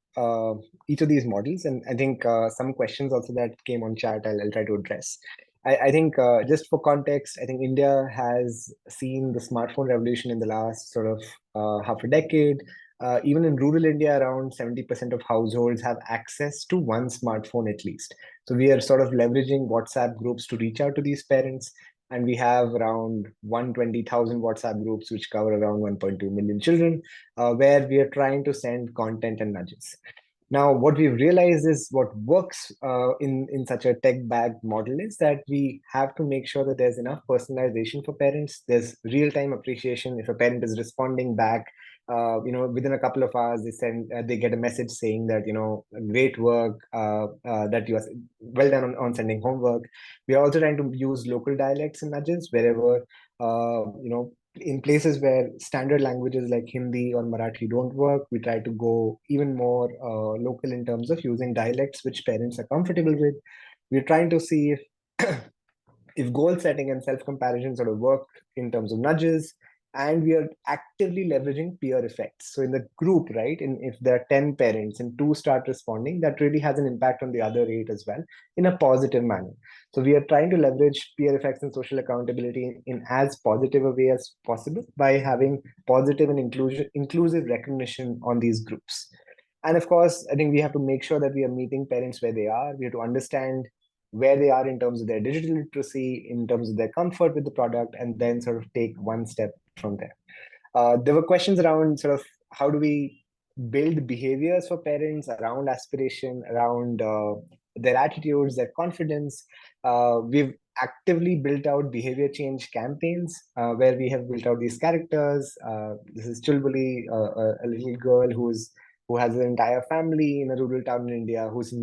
each of these models, and I think some questions also that came on chat I'll try to address. I think just for context, I think India has seen the smartphone revolution in the last sort of half a decade. Even in rural India, around 70% of households have access to one smartphone at least. So we are sort of leveraging WhatsApp groups to reach out to these parents. And we have around 120,000 WhatsApp groups, which cover around 1.2 million children, where we are trying to send content and nudges. Now, what we've realized is what works in such a tech-backed model is that we have to make sure that there's enough personalization for parents. There's real-time appreciation. If a parent is responding back, within a couple of hours, they get a message saying that, great work, that you are well done on sending homework. We are also trying to use local dialects and nudges wherever, in places where standard languages like Hindi or Marathi don't work. We try to go even more local in terms of using dialects which parents are comfortable with. We're trying to see if goal setting and self-comparison sort of work in terms of nudges. And we are actively leveraging peer effects. So in the group, right, and if there are 10 parents and 2 start responding, that really has an impact on the other 8 as well in a positive manner. So we are trying to leverage peer effects and social accountability in as positive a way as possible by having positive and inclusive recognition on these groups. And of course, I think we have to make sure that we are meeting parents where they are. We have to understand where they are in terms of their digital literacy, in terms of their comfort with the product, and then sort of take one step from there. There were questions around sort of how do we build behaviors for parents around aspiration, around their attitudes, their confidence. We've actively built out behavior change campaigns where we have built out these characters. This is Chulbuli, a little girl who has an entire family in a rural town in India who's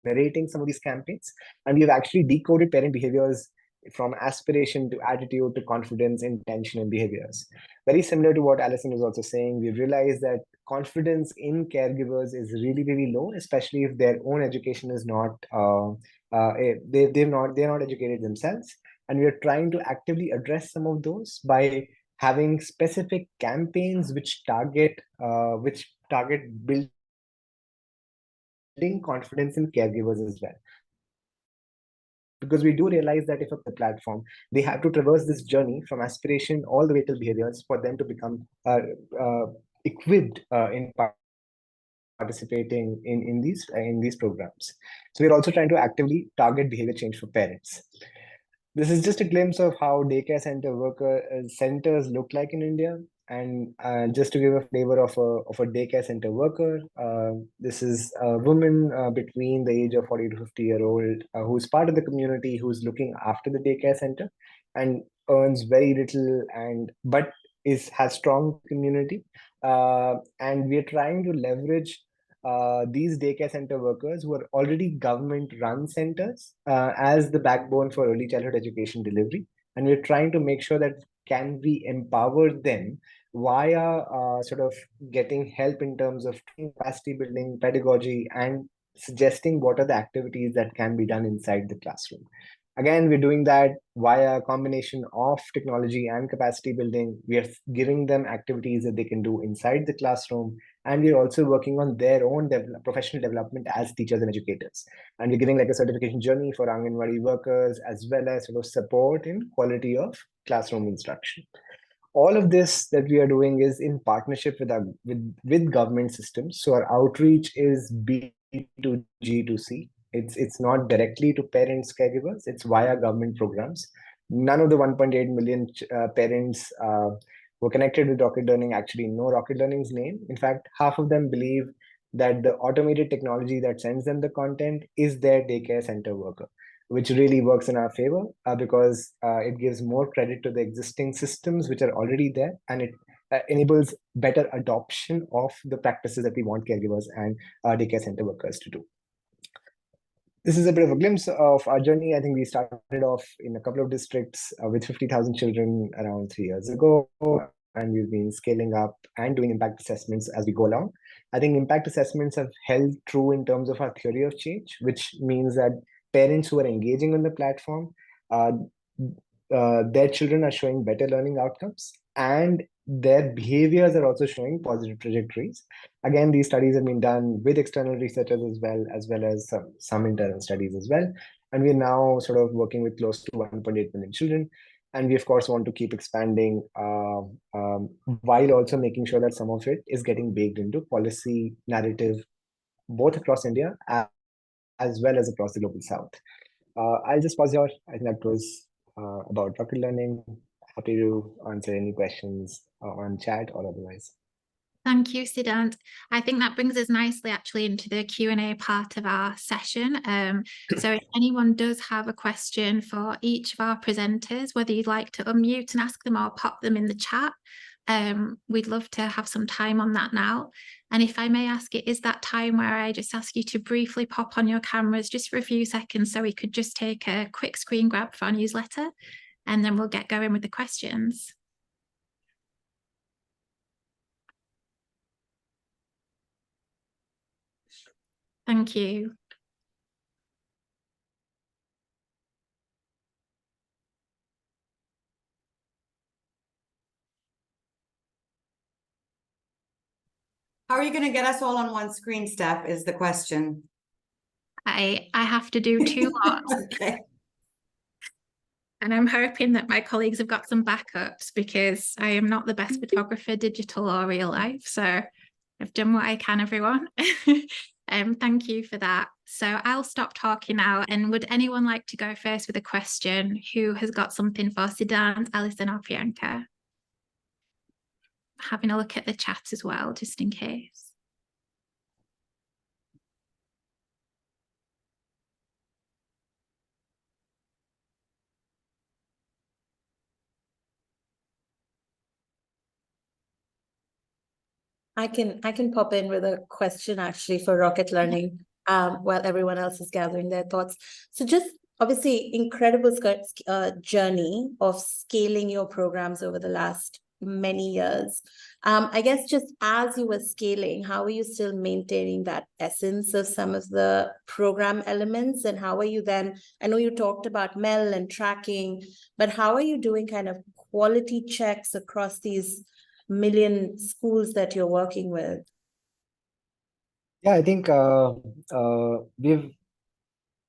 narrating some of these campaigns. And we've actually decoded parent behaviors from aspiration to attitude to confidence, intention, and behaviors. Very similar to what Alison was also saying, we've realized that confidence in caregivers is really, really low, especially if their own education is not, they're not educated themselves. And we are trying to actively address some of those by having specific campaigns which target building confidence in caregivers as well. Because we do realize that if a platform, they have to traverse this journey from aspiration all the way to behaviors for them to become equipped in participating in these programs. So we're also trying to actively target behavior change for parents. This is just a glimpse of how daycare center centers look like in India. And just to give a flavor of a daycare center worker, this is a woman between the age of 40 to 50-year-old who's part of the community, who's looking after the daycare center and earns very little but has strong community. And we are trying to leverage these daycare center workers who are already government-run centers as the backbone for early childhood education delivery. And we're trying to make sure that can we empower them via sort of getting help in terms of capacity building, pedagogy, and suggesting what are the activities that can be done inside the classroom. Again, we're doing that via a combination of technology and capacity building. We are giving them activities that they can do inside the classroom. And we're also working on their own professional development as teachers and educators. And we're giving like a certification journey for Anganwadi workers, as well as sort of support in quality of classroom instruction. all of this that we are doing is in partnership with with government systems. So our outreach is B2G2C. It's not directly to parents, caregivers. It's via government programs. None of the 1.8 million parents who are connected with Rocket Learning actually know Rocket Learning's name. In fact, half of them believe that the automated technology that sends them the content is their daycare center worker, which really works in our favor because it gives more credit to the existing systems which are already there, and it enables better adoption of the practices that we want caregivers and daycare center workers to do. This is a bit of a glimpse of our journey. I think we started off in a couple of districts with 50,000 children around 3 years ago, and we've been scaling up and doing impact assessments as we go along. I think impact assessments have held true in terms of our theory of change, which means that parents who are engaging on the platform, their children are showing better learning outcomes, and their behaviors are also showing positive trajectories. Again, these studies have been done with external researchers as well as some internal studies as well. And we're now sort of working with close to 1.8 million children. And we, of course, want to keep expanding while also making sure that some of it is getting baked into policy narrative, both across India as well as across the global South. I'll just pause here. I think that was about Rocket Learning. Happy to answer any questions on chat or otherwise. Thank you, Siddhant. I think that brings us nicely actually into the Q&A part of our session. So if anyone does have a question for each of our presenters, whether you'd like to unmute and ask them or pop them in the chat, we'd love to have some time on that now. And if I may ask, it is that time where I just ask you to briefly pop on your cameras just for a few seconds so we could just take a quick screen grab for our newsletter, and then we'll get going with the questions. Thank you. How are you going to get us all on one screen, Steph, is the question. I have to do two lots. Okay. And I'm hoping that my colleagues have got some backups because I am not the best photographer, digital or real life. So I've done what I can, everyone. Thank you for that. So I'll stop talking now. And would anyone like to go first with a question? Who has got something for Siddhant, Alison or Priyanka? Having a look at the chat as well, just in case. I can pop in with a question actually for Rocket Learning while everyone else is gathering their thoughts. So just obviously incredible journey of scaling your programs over the last many years. I guess just as you were scaling, how are you still maintaining that essence of some of the program elements, and how are you then, I know you talked about MEL and tracking, but how are you doing kind of quality checks across these million schools that you're working with? Yeah, I think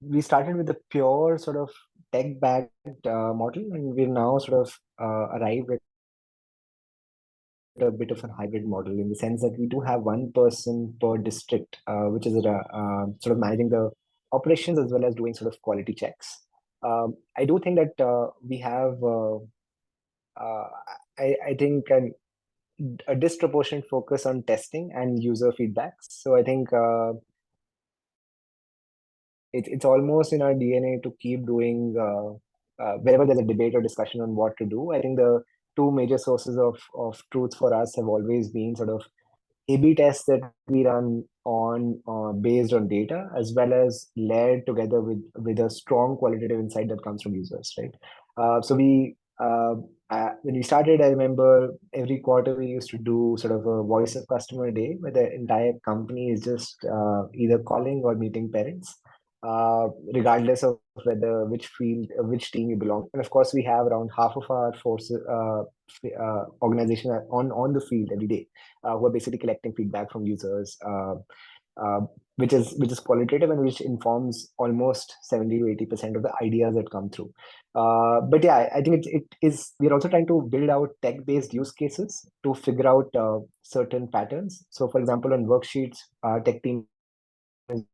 we started with a pure sort of tech-backed model, and we've now sort of arrived at a bit of a hybrid model in the sense that we do have one person per district, which is sort of managing the operations as well as doing sort of quality checks. I do think that we have, I think, a disproportionate focus on testing and user feedbacks. So I think it's almost in our DNA to keep doing wherever there's a debate or discussion on what to do. I think the two major sources of truth for us have always been sort of A/B tests that we run on based on data, as well as layered together with a strong qualitative insight that comes from users, right? So when we started, I remember every quarter we used to do sort of a voice of customer day where the entire company is just either calling or meeting parents, regardless of which team you belong. And of course, we have around half of our forces organization on the field every day, who are basically collecting feedback from users which is qualitative and which informs almost 70 to 80% of the ideas that come through. But yeah, I think it is. We're also trying to build out tech-based use cases to figure out certain patterns. So, for example, on worksheets, our tech team is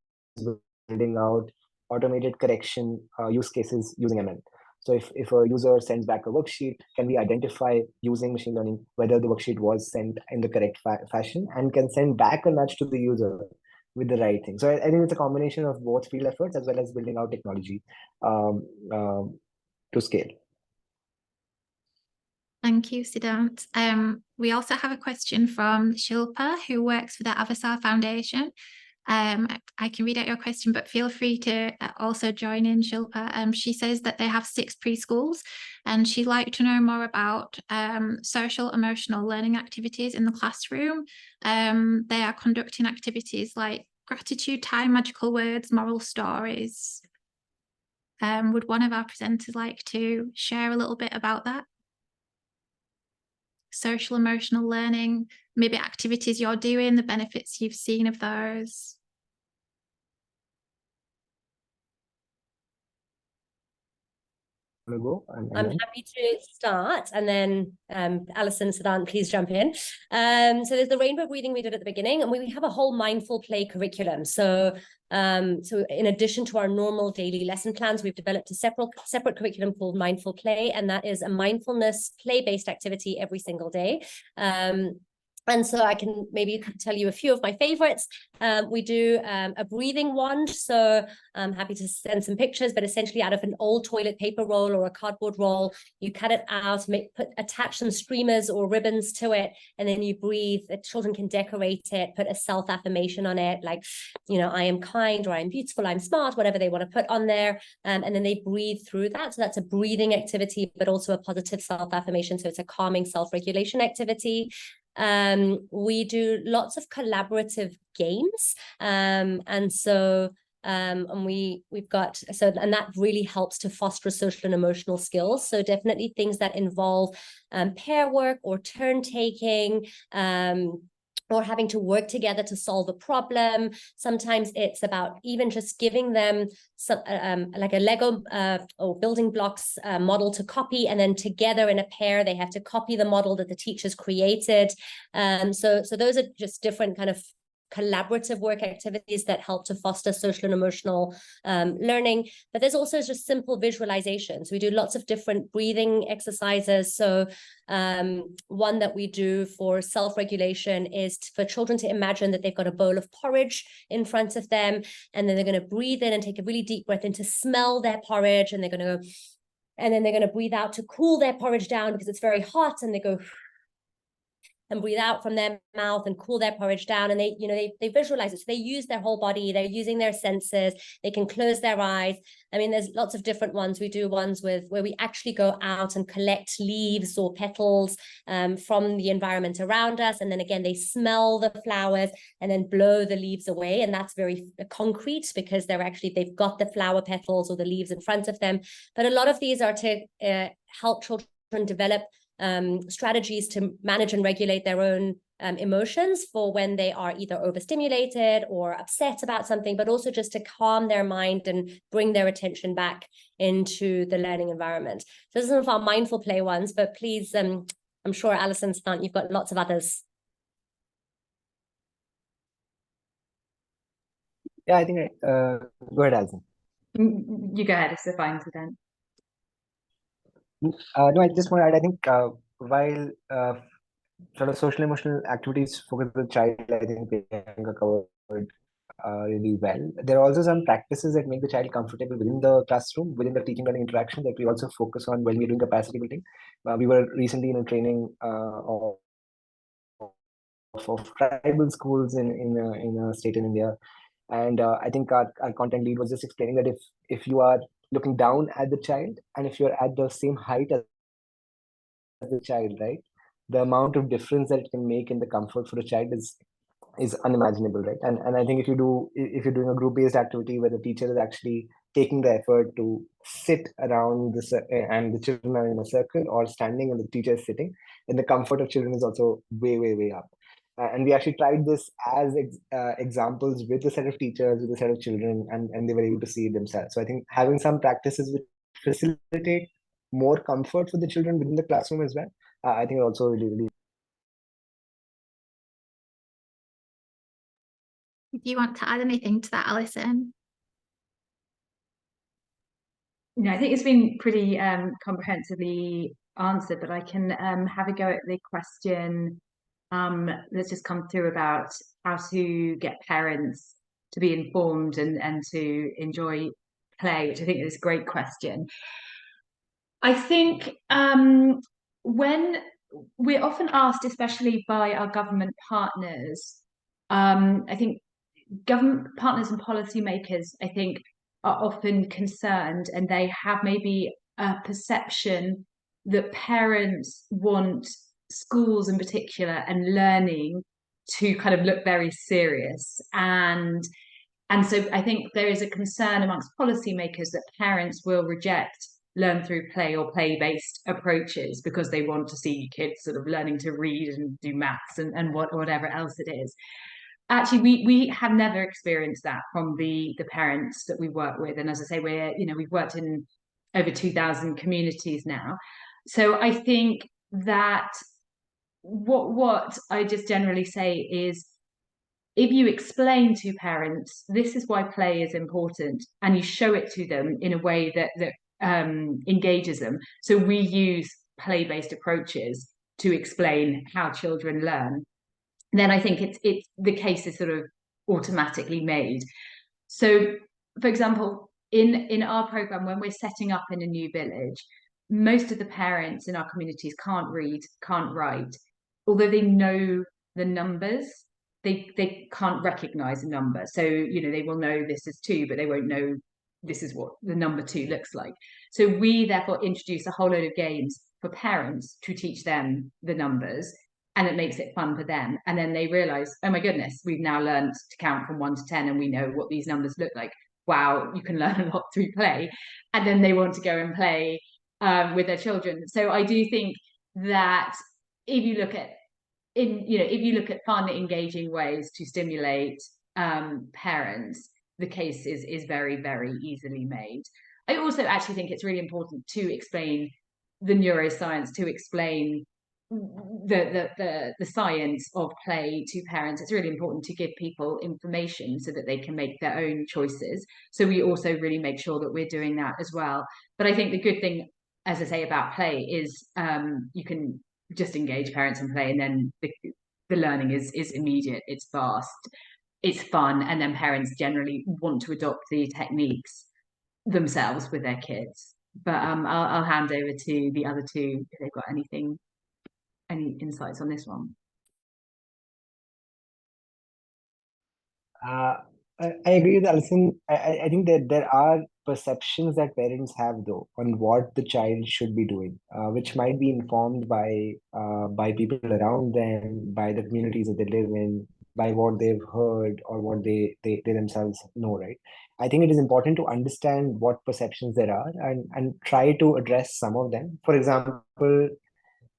building out automated correction use cases using ML. So if a user sends back a worksheet, can we identify using machine learning whether the worksheet was sent in the correct fashion, and can send back a nudge to the user with the right thing. So I think it's a combination of both field efforts as well as building out technology to scale. Thank you, Siddhant. We also have a question from Shilpa, who works for the Avasar Foundation. I can read out your question, but feel free to also join in, Shilpa. She says that they have 6 preschools, and she'd like to know more about social emotional learning activities in the classroom. They are conducting activities like gratitude time, magical words, moral stories. Would one of our presenters like to share a little bit about that? Social emotional learning, maybe activities you're doing, the benefits you've seen of those. I'm happy to start, and then Alison, Siddhant, please jump in. So there's the rainbow breathing we did at the beginning, and we have a whole mindful play curriculum. So in addition to our normal daily lesson plans, we've developed a separate curriculum called Mindful Play, and that is a mindfulness play-based activity every single day. And so I can maybe tell you a few of my favorites. We do a breathing wand. So I'm happy to send some pictures, but essentially out of an old toilet paper roll or a cardboard roll, you cut it out, attach some streamers or ribbons to it, and then you breathe. The children can decorate it, put a self-affirmation on it, like, you know, I am kind, or I'm beautiful, I'm smart, whatever they want to put on there. And then they breathe through that. So that's a breathing activity, but also a positive self-affirmation. So it's a calming self-regulation activity. We do lots of collaborative games, and that really helps to foster social and emotional skills. So definitely things that involve pair work or turn taking, or having to work together to solve a problem. Sometimes it's about even just giving them some, like a Lego or building blocks model to copy, and then together in a pair, they have to copy the model that the teachers created. So those are just different kind of collaborative work activities that help to foster social and emotional learning. But there's also just simple visualizations. We do lots of different breathing exercises. So one that we do for self-regulation is for children to imagine that they've got a bowl of porridge in front of them, and then they're going to breathe in and take a really deep breath in to smell their porridge, and they're going to go, and then they're going to breathe out to cool their porridge down because it's very hot, and they go and breathe out from their mouth and cool their porridge down. And they visualize it. So they use their whole body, they're using their senses, they can close their eyes. I mean, there's lots of different ones. We do ones where we actually go out and collect leaves or petals from the environment around us. And then again, they smell the flowers and then blow the leaves away. And that's very concrete because they've got the flower petals or the leaves in front of them. But a lot of these are to help children develop strategies to manage and regulate their own emotions for when they are either overstimulated or upset about something, but also just to calm their mind and bring their attention back into the learning environment. So this is some of our mindful play ones, but please, I'm sure Alison, you've got lots of others. Yeah, I think go ahead, Alison. You go ahead, it's fine, Siddhant. No, I just want to add, I think while sort of social emotional activities focus on the child, I think Priyanka covered really well. There are also some practices that make the child comfortable within the classroom, within the teaching learning interaction, that we also focus on when we're doing capacity building. We were recently in a training of tribal schools in a state in India. And I think our content lead was just explaining that if you are looking down at the child and if you're at the same height as the child, right, the amount of difference that it can make in the comfort for the child is unimaginable, right? And I think if you're doing a group-based activity where the teacher is actually taking the effort to sit around and the children are in a circle or standing and the teacher is sitting, then the comfort of children is also way up. And we actually tried this as examples with a set of teachers, with a set of children, and they were able to see it themselves. So I think having some practices which facilitate more comfort for the children within the classroom as well, I think also really, really. Do you want to add anything to that, Alison? No, I think it's been pretty comprehensively answered, but I can have a go at the question that's just come through about how to get parents to be informed and to enjoy play, which I think is a great question. I think when we're often asked, especially by our government partners, I think government partners and policymakers, I think, are often concerned, and they have maybe a perception that parents want schools in particular and learning to kind of look very serious. And so I think there is a concern amongst policymakers that parents will reject learn through play or play-based approaches because they want to see kids sort of learning to read and do maths and whatever else it is. Actually, we have never experienced that from the parents that we work with. And as I say, we've worked in over 2,000 communities now. So I think that what I just generally say is, if you explain to parents this is why play is important, and you show it to them in a way that engages them. So we use play-based approaches to explain how children learn. Then I think it's the case is sort of automatically made. So, for example, in our program, when we're setting up in a new village, most of the parents in our communities can't read, can't write, although they know the numbers. They can't recognize a number. So, they will know this is 2, but they won't know this is what the number 2 looks like. So we therefore introduce a whole load of games for parents to teach them the numbers, and it makes it fun for them. And then they realize, oh my goodness, we've now learned to count from 1 to 10 and we know what these numbers look like. Wow, you can learn a lot through play. And then they want to go and play with their children. So I do think that if you look at fun, engaging ways to stimulate parents, the case is very, very easily made. I also actually think it's really important to explain the neuroscience, to explain the science of play to parents. It's really important to give people information so that they can make their own choices. So we also really make sure that we're doing that as well. But I think the good thing, as I say, about play is you can just engage parents and play, and then the learning is immediate, it's fast, it's fun, and then parents generally want to adopt the techniques themselves with their kids. But I'll hand over to the other two if they've got any insights on this one. I agree with Alison. I think that there are perceptions that parents have, though, on what the child should be doing, which might be informed by people around them, by the communities that they live in, by what they've heard or what they themselves know, right? I think it is important to understand what perceptions there are and try to address some of them. For example,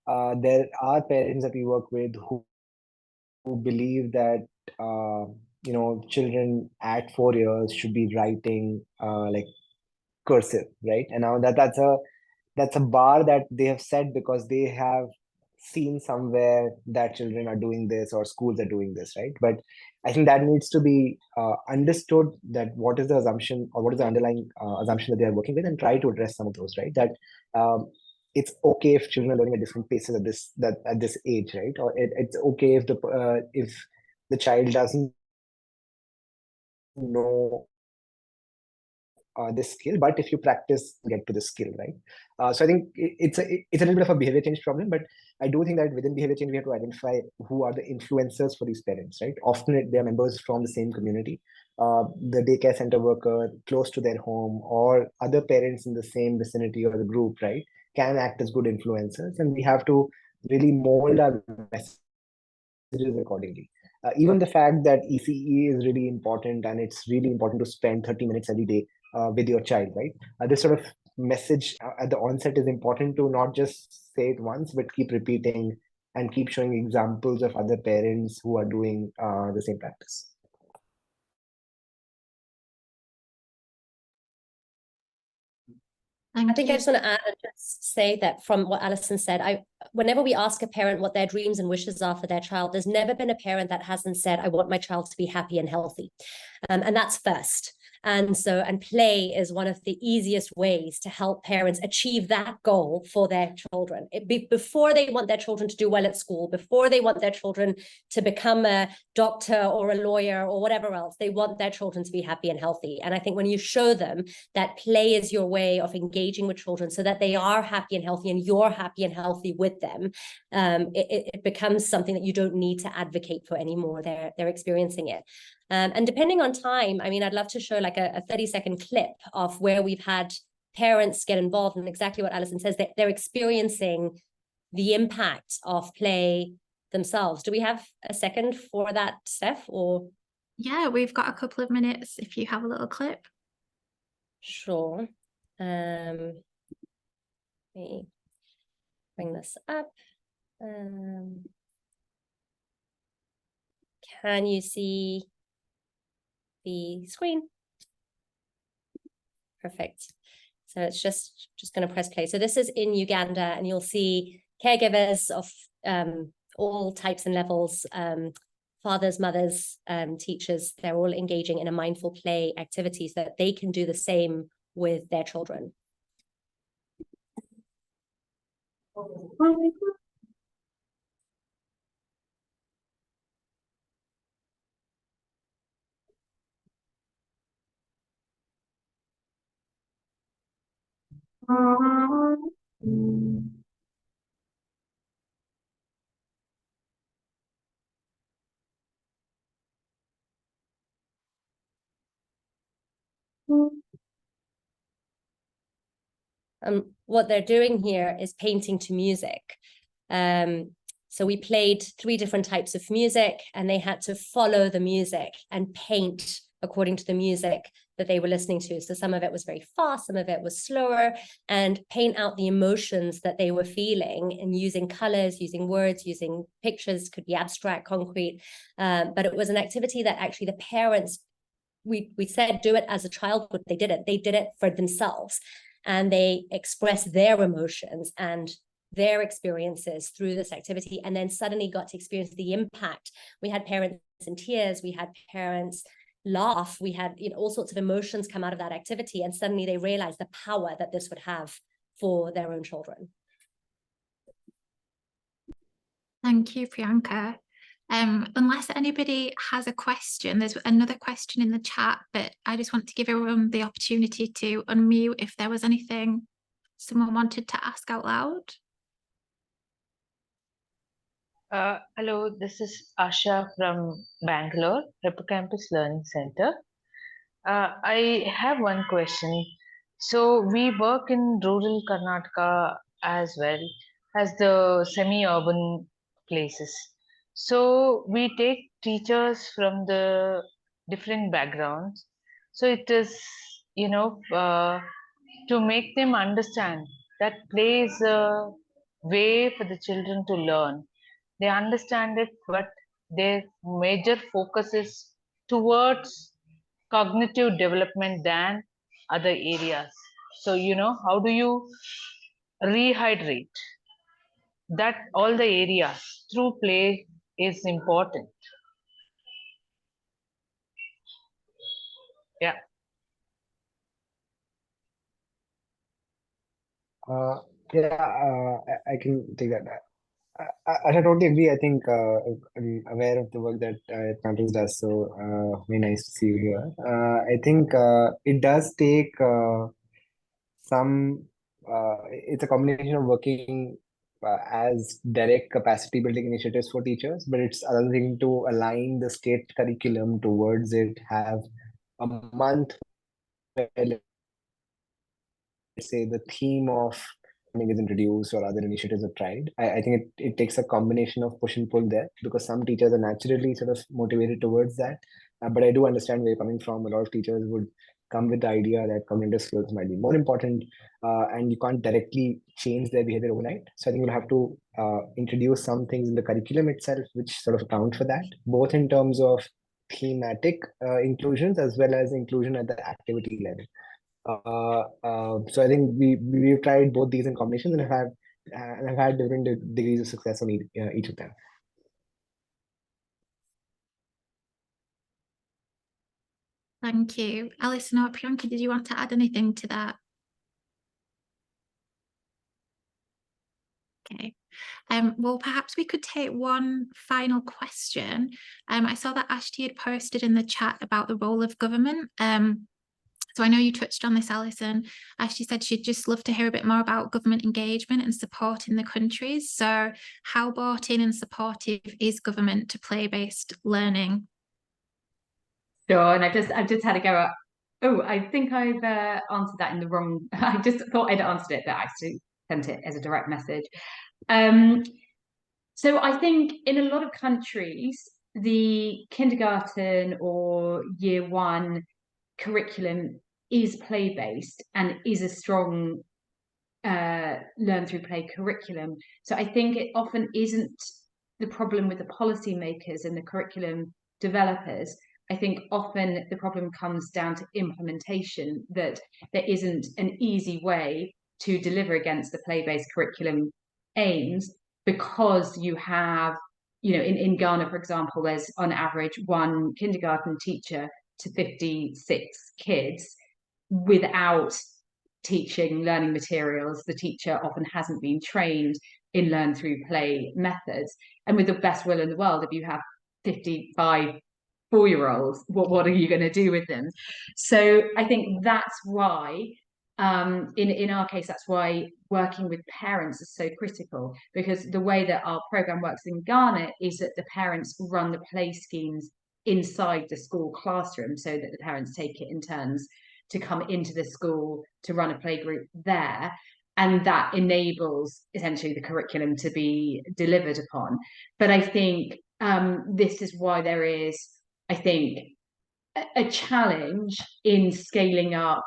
there are parents that we work with who believe that children at 4 years should be writing like cursive, right? And now that's a bar that they have set because they have seen somewhere that children are doing this or schools are doing this, right? But I think that needs to be understood, that what is the assumption or what is the underlying assumption that they are working with, and try to address some of those, right? That it's okay if children are learning at different paces at this age, right? Or it's okay if the child doesn't know this skill, but if you practice, get to the skill, right? So I think it's a little bit of a behavior change problem, but I do think that within behavior change, we have to identify who are the influencers for these parents, right? Often they are members from the same community, the daycare center worker close to their home, or other parents in the same vicinity or the group, right, can act as good influencers, and we have to really mold our messages accordingly. Even the fact that ECE is really important, and it's really important to spend 30 minutes every day with your child, right? This sort of message at the onset is important to not just say it once, but keep repeating and keep showing examples of other parents who are doing the same practice. I think I just want to add and just say that from what Alison said, whenever we ask a parent what their dreams and wishes are for their child, there's never been a parent that hasn't said, I want my child to be happy and healthy. And that's first. And play is one of the easiest ways to help parents achieve that goal for their children. Before they want their children to do well at school, before they want their children to become a doctor or a lawyer or whatever else, they want their children to be happy and healthy. And I think when you show them that play is your way of engaging with children so that they are happy and healthy and you're happy and healthy with them, it becomes something that you don't need to advocate for anymore. They're experiencing it. And depending on time, I mean, I'd love to show like a 30-second clip of where we've had parents get involved, and exactly what Alison says, that they're experiencing the impact of play themselves. Do we have a second for that, Steph? Or yeah, we've got a couple of minutes if you have a little clip. Sure. Let me bring this up. Can you see the screen? Perfect. So it's just going to press play. So this is in Uganda, and you'll see caregivers of all types and levels, fathers, mothers, teachers. They're all engaging in a mindful play activity so that they can do the same with their children. What they're doing here is painting to music. So we played 3 different types of music, and they had to follow the music and paint according to the music that they were listening to. So some of it was very fast, some of it was slower, and paint out the emotions that they were feeling, and using colors, using words, using pictures, could be abstract, concrete. But it was an activity that actually the parents, we said, do it as a child, but they did it for themselves. And they expressed their emotions and their experiences through this activity, and then suddenly got to experience the impact. We had parents in tears, we had parents laugh, we had, you know, all sorts of emotions come out of that activity, and suddenly they realized the power that this would have for their own children. Thank you, Priyanka. Unless anybody has a question, there's another question in the chat, but I just want to give everyone the opportunity to unmute if there was anything someone wanted to ask out loud. Hello, this is Asha from Bangalore, Hippocampus Learning Center. I have one question. So we work in rural Karnataka as well as the semi-urban places. So we take teachers from the different backgrounds. So it is, you know, to make them understand that play is a way for the children to learn. They understand it, but their major focus is towards cognitive development than other areas. So, you know, how do you rehydrate that all the areas through play is important. Yeah. I can take that. I totally agree. I think I'm aware of the work that Pantos does, so very nice to see you here. I think it does take it's a combination of working as direct capacity building initiatives for teachers, but it's another thing to align the state curriculum towards it, have a month where, let's say, the theme of learning is introduced or other initiatives are tried. I think it takes a combination of push and pull there, because some teachers are naturally sort of motivated towards that. But I do understand where you're coming from. A lot of teachers would come with the idea that cognitive skills might be more important, and you can't directly change their behavior overnight. So I think you'll have to introduce some things in the curriculum itself which sort of account for that, both in terms of thematic inclusions as well as inclusion at the activity level. So I think we've tried both these in combination and have had different degrees of success on each of them. Thank you. Alison or Priyanka, did you want to add anything to that? Okay. Well, perhaps we could take one final question. I saw that Ashti had posted in the chat about the role of government. So I know you touched on this, Alison. Ashti said she'd just love to hear a bit more about government engagement and support in the countries. So how bought in and supportive is government to play-based learning? Sure, and I've just had to go up. Oh, I think I've answered that in the wrong. I just thought I'd answered it, but I actually sent it as a direct message. So I think in a lot of countries, the kindergarten or year one curriculum is play-based and is a strong learn through play curriculum. So I think it often isn't the problem with the policymakers and the curriculum developers. I think often the problem comes down to implementation, that there isn't an easy way to deliver against the play-based curriculum aims, because you have, in Ghana, for example, there's on average one kindergarten teacher to 56 kids without teaching learning materials. The teacher often hasn't been trained in learn through play methods. And with the best will in the world, if you have 55 4-year-olds, what are you going to do with them? So I think that's why, in our case, that's why working with parents is so critical, because the way that our program works in Ghana is that the parents run the play schemes inside the school classroom, so that the parents take it in turns to come into the school to run a play group there. And that enables essentially the curriculum to be delivered upon. But I think this is why there is, I think, a challenge in scaling up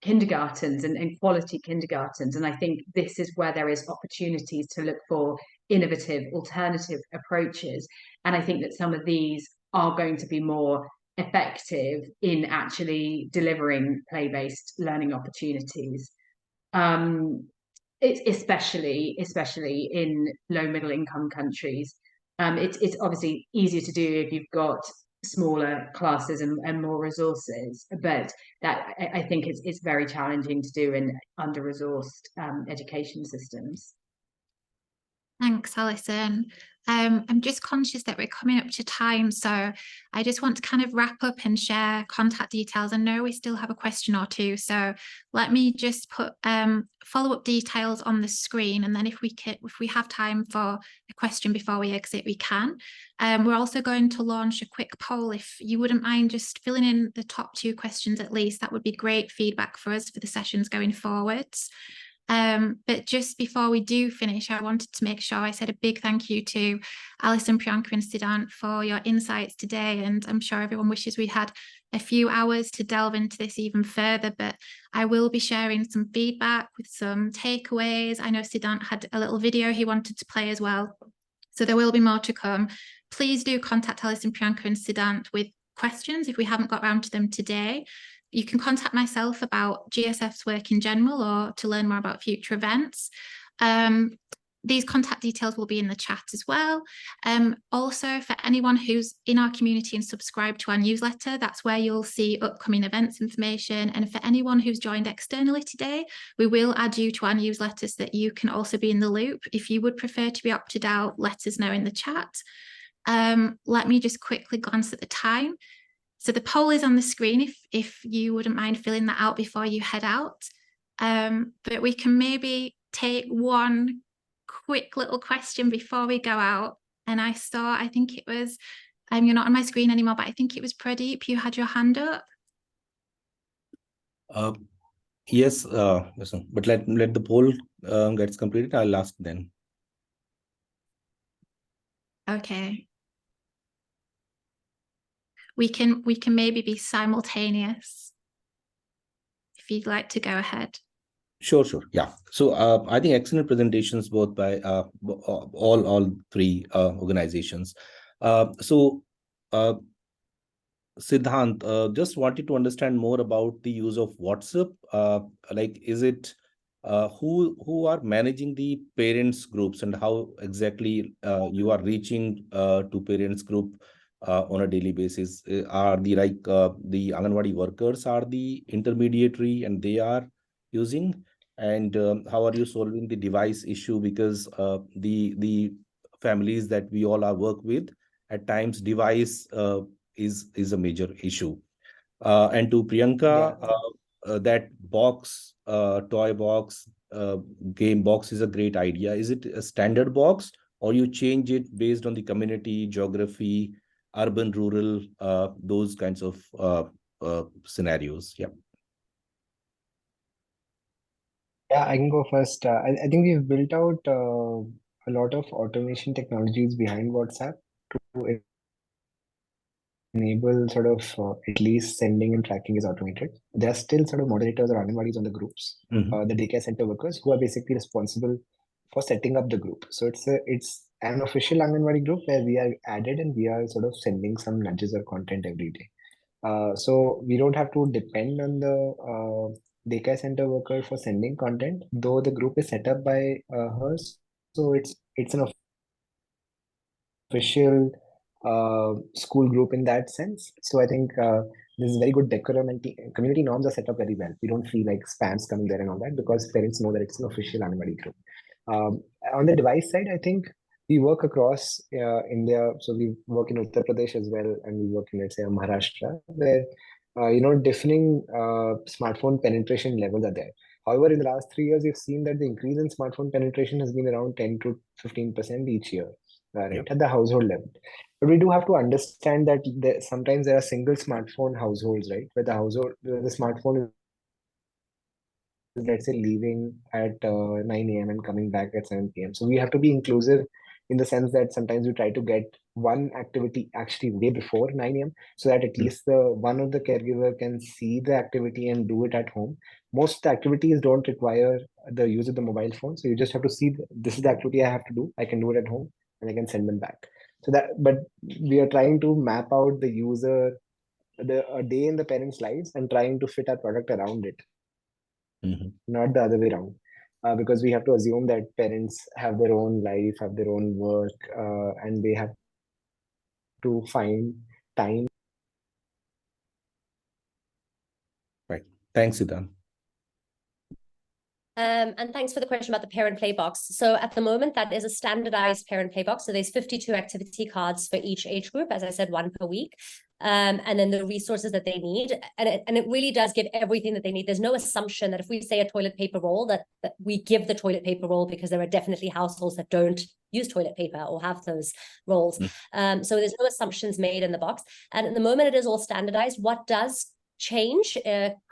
kindergartens and quality kindergartens. And I think this is where there is opportunities to look for innovative, alternative approaches. And I think that some of these are going to be more effective in actually delivering play-based learning opportunities. It's especially in low middle income countries. It's obviously easier to do if you've got smaller classes and more resources, but that I think it's very challenging to do in under-resourced education systems. Thanks, Alison. I'm just conscious that we're coming up to time, so I just want to kind of wrap up and share contact details. I know we still have a question or two, so let me just put follow-up details on the screen, and then if we have time for a question before we exit, we can. We're also going to launch a quick poll. If you wouldn't mind just filling in the top 2 questions at least, that would be great feedback for us for the sessions going forwards. But just before we do finish, I wanted to make sure I said a big thank you to Alison, Priyanka and Siddhant for your insights today, and I'm sure everyone wishes we had a few hours to delve into this even further, but I will be sharing some feedback with some takeaways. I know Siddhant had a little video he wanted to play as well, so there will be more to come. Please do contact Alison, Priyanka and Siddhant with questions if we haven't got around to them today. You can contact myself about GSF's work in general or to learn more about future events. These contact details will be in the chat as well. Also, for anyone who's in our community and subscribed to our newsletter, that's where you'll see upcoming events information. And for anyone who's joined externally today, we will add you to our newsletter so that you can also be in the loop. If you would prefer to be opted out, let us know in the chat. Let me just quickly glance at the time. So the poll is on the screen if you wouldn't mind filling that out before you head out. But we can maybe take one quick little question before we go out. And I think it was, you're not on my screen anymore, but I think it was Pradeep, you had your hand up. Yes, listen, but let the poll gets completed. I'll ask then. Okay. we can maybe be simultaneous. If you'd like to go ahead. Sure. Yeah. So I think excellent presentations both by all three organizations. So Siddhant, just wanted to understand more about the use of WhatsApp. Like, is it who are managing the parents groups, and how exactly you are reaching to parents group on a daily basis? Are the Anganwadi workers are the intermediary and they are using? And how are you solving the device issue? Because the families that we all are work with, at times device is a major issue. And to Priyanka, that box, toy box, game box is a great idea. Is it a standard box, or you change it based on the community, geography, urban, rural, those kinds of scenarios? Yeah. Yeah, I can go first. I think we've built out a lot of automation technologies behind WhatsApp to enable sort of at least sending and tracking is automated. There are still sort of moderators or Anganwadis on the groups, the daycare center workers who are basically responsible for setting up the group. So it's an official Anganwadi group where we are added and we are sort of sending some nudges or content every day. So we don't have to depend on the daycare center worker for sending content, though the group is set up by hers. So it's an official school group in that sense. So I think this is very good decorum, and community norms are set up very well. We don't feel like spams coming there and all that, because parents know that it's an official Anganwadi group. On the device side, I think we work across India. So we work in Uttar Pradesh as well, and we work in, let's say, Maharashtra, where differing smartphone penetration levels are there. However, in the last 3 years, we've seen that the increase in smartphone penetration has been around 10 to 15% each year, right, at the household level. But we do have to understand that sometimes there are single smartphone households, right, where the smartphone is, let's say, leaving at 9 a.m. and coming back at 7 p.m. So we have to be inclusive in the sense that sometimes we try to get one activity actually way before 9 a.m. so that at least one of the caregiver can see the activity and do it at home. Most activities don't require the use of the mobile phone. So you just have to see, this is the activity I have to do. I can do it at home and I can send them back. But we are trying to map out the user, a day in the parents' lives, and trying to fit our product around it. Not the other way around, because we have to assume that parents have their own life, have their own work, and they have to find time. Right. Thanks, Siddhant. And thanks for the question about the parent play box. So at the moment, that is a standardized parent play box. So there's 52 activity cards for each age group, as I said, 1 per week. And then the resources that they need. And it really does give everything that they need. There's no assumption that if we say a toilet paper roll, that we give the toilet paper roll, because there are definitely households that don't use toilet paper or have those rolls. So there's no assumptions made in the box. And at the moment, it is all standardized. What does change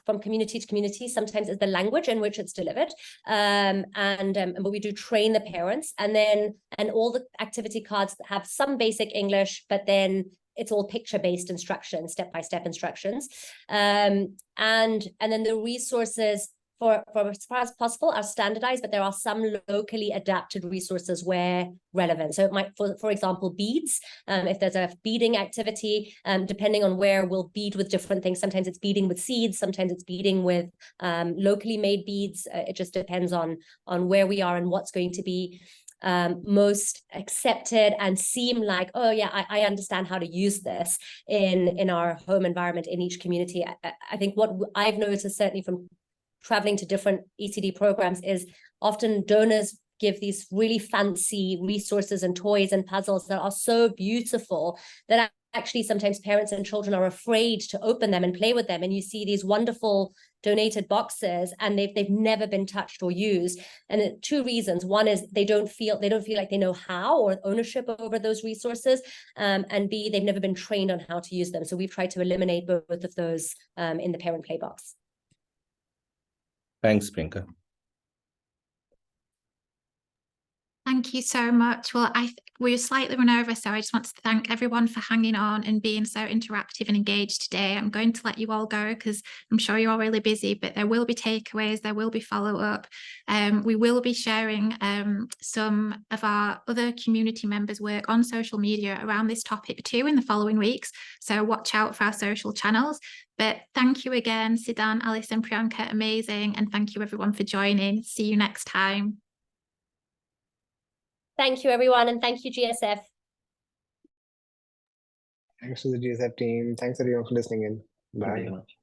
from community to community sometimes is the language in which it's delivered, but we do train the parents, and all the activity cards have some basic English, but then it's all picture-based instructions, step-by-step instructions, and then the resources for as far as possible are standardized, but there are some locally adapted resources where relevant. So it might, for example, beads. If there's a beading activity, depending on where, we'll bead with different things. Sometimes it's beading with seeds, sometimes it's beading with locally made beads. It just depends on where we are and what's going to be most accepted and seem like, oh yeah, I understand how to use this in our home environment in each community. I think what I've noticed, certainly from traveling to different ECD programs, is often donors give these really fancy resources and toys and puzzles that are so beautiful that actually sometimes parents and children are afraid to open them and play with them. And you see these wonderful donated boxes and they've never been touched or used. And 2 reasons. One is they don't feel like they know how, or ownership over those resources. And B, they've never been trained on how to use them. So we've tried to eliminate both of those in the parent play box. Thanks, Priyanka. Thank you so much. Well, we're slightly run over, so I just want to thank everyone for hanging on and being so interactive and engaged today. I'm going to let you all go because I'm sure you're all really busy, but there will be takeaways, there will be follow-up. We will be sharing some of our other community members' work on social media around this topic too in the following weeks. So watch out for our social channels. But thank you again, Siddhant, Alison, Priyanka, amazing. And thank you everyone for joining. See you next time. Thank you, everyone, and thank you, GSF. Thanks to the GSF team. Thanks everyone for listening in. Thank you Bye. very much.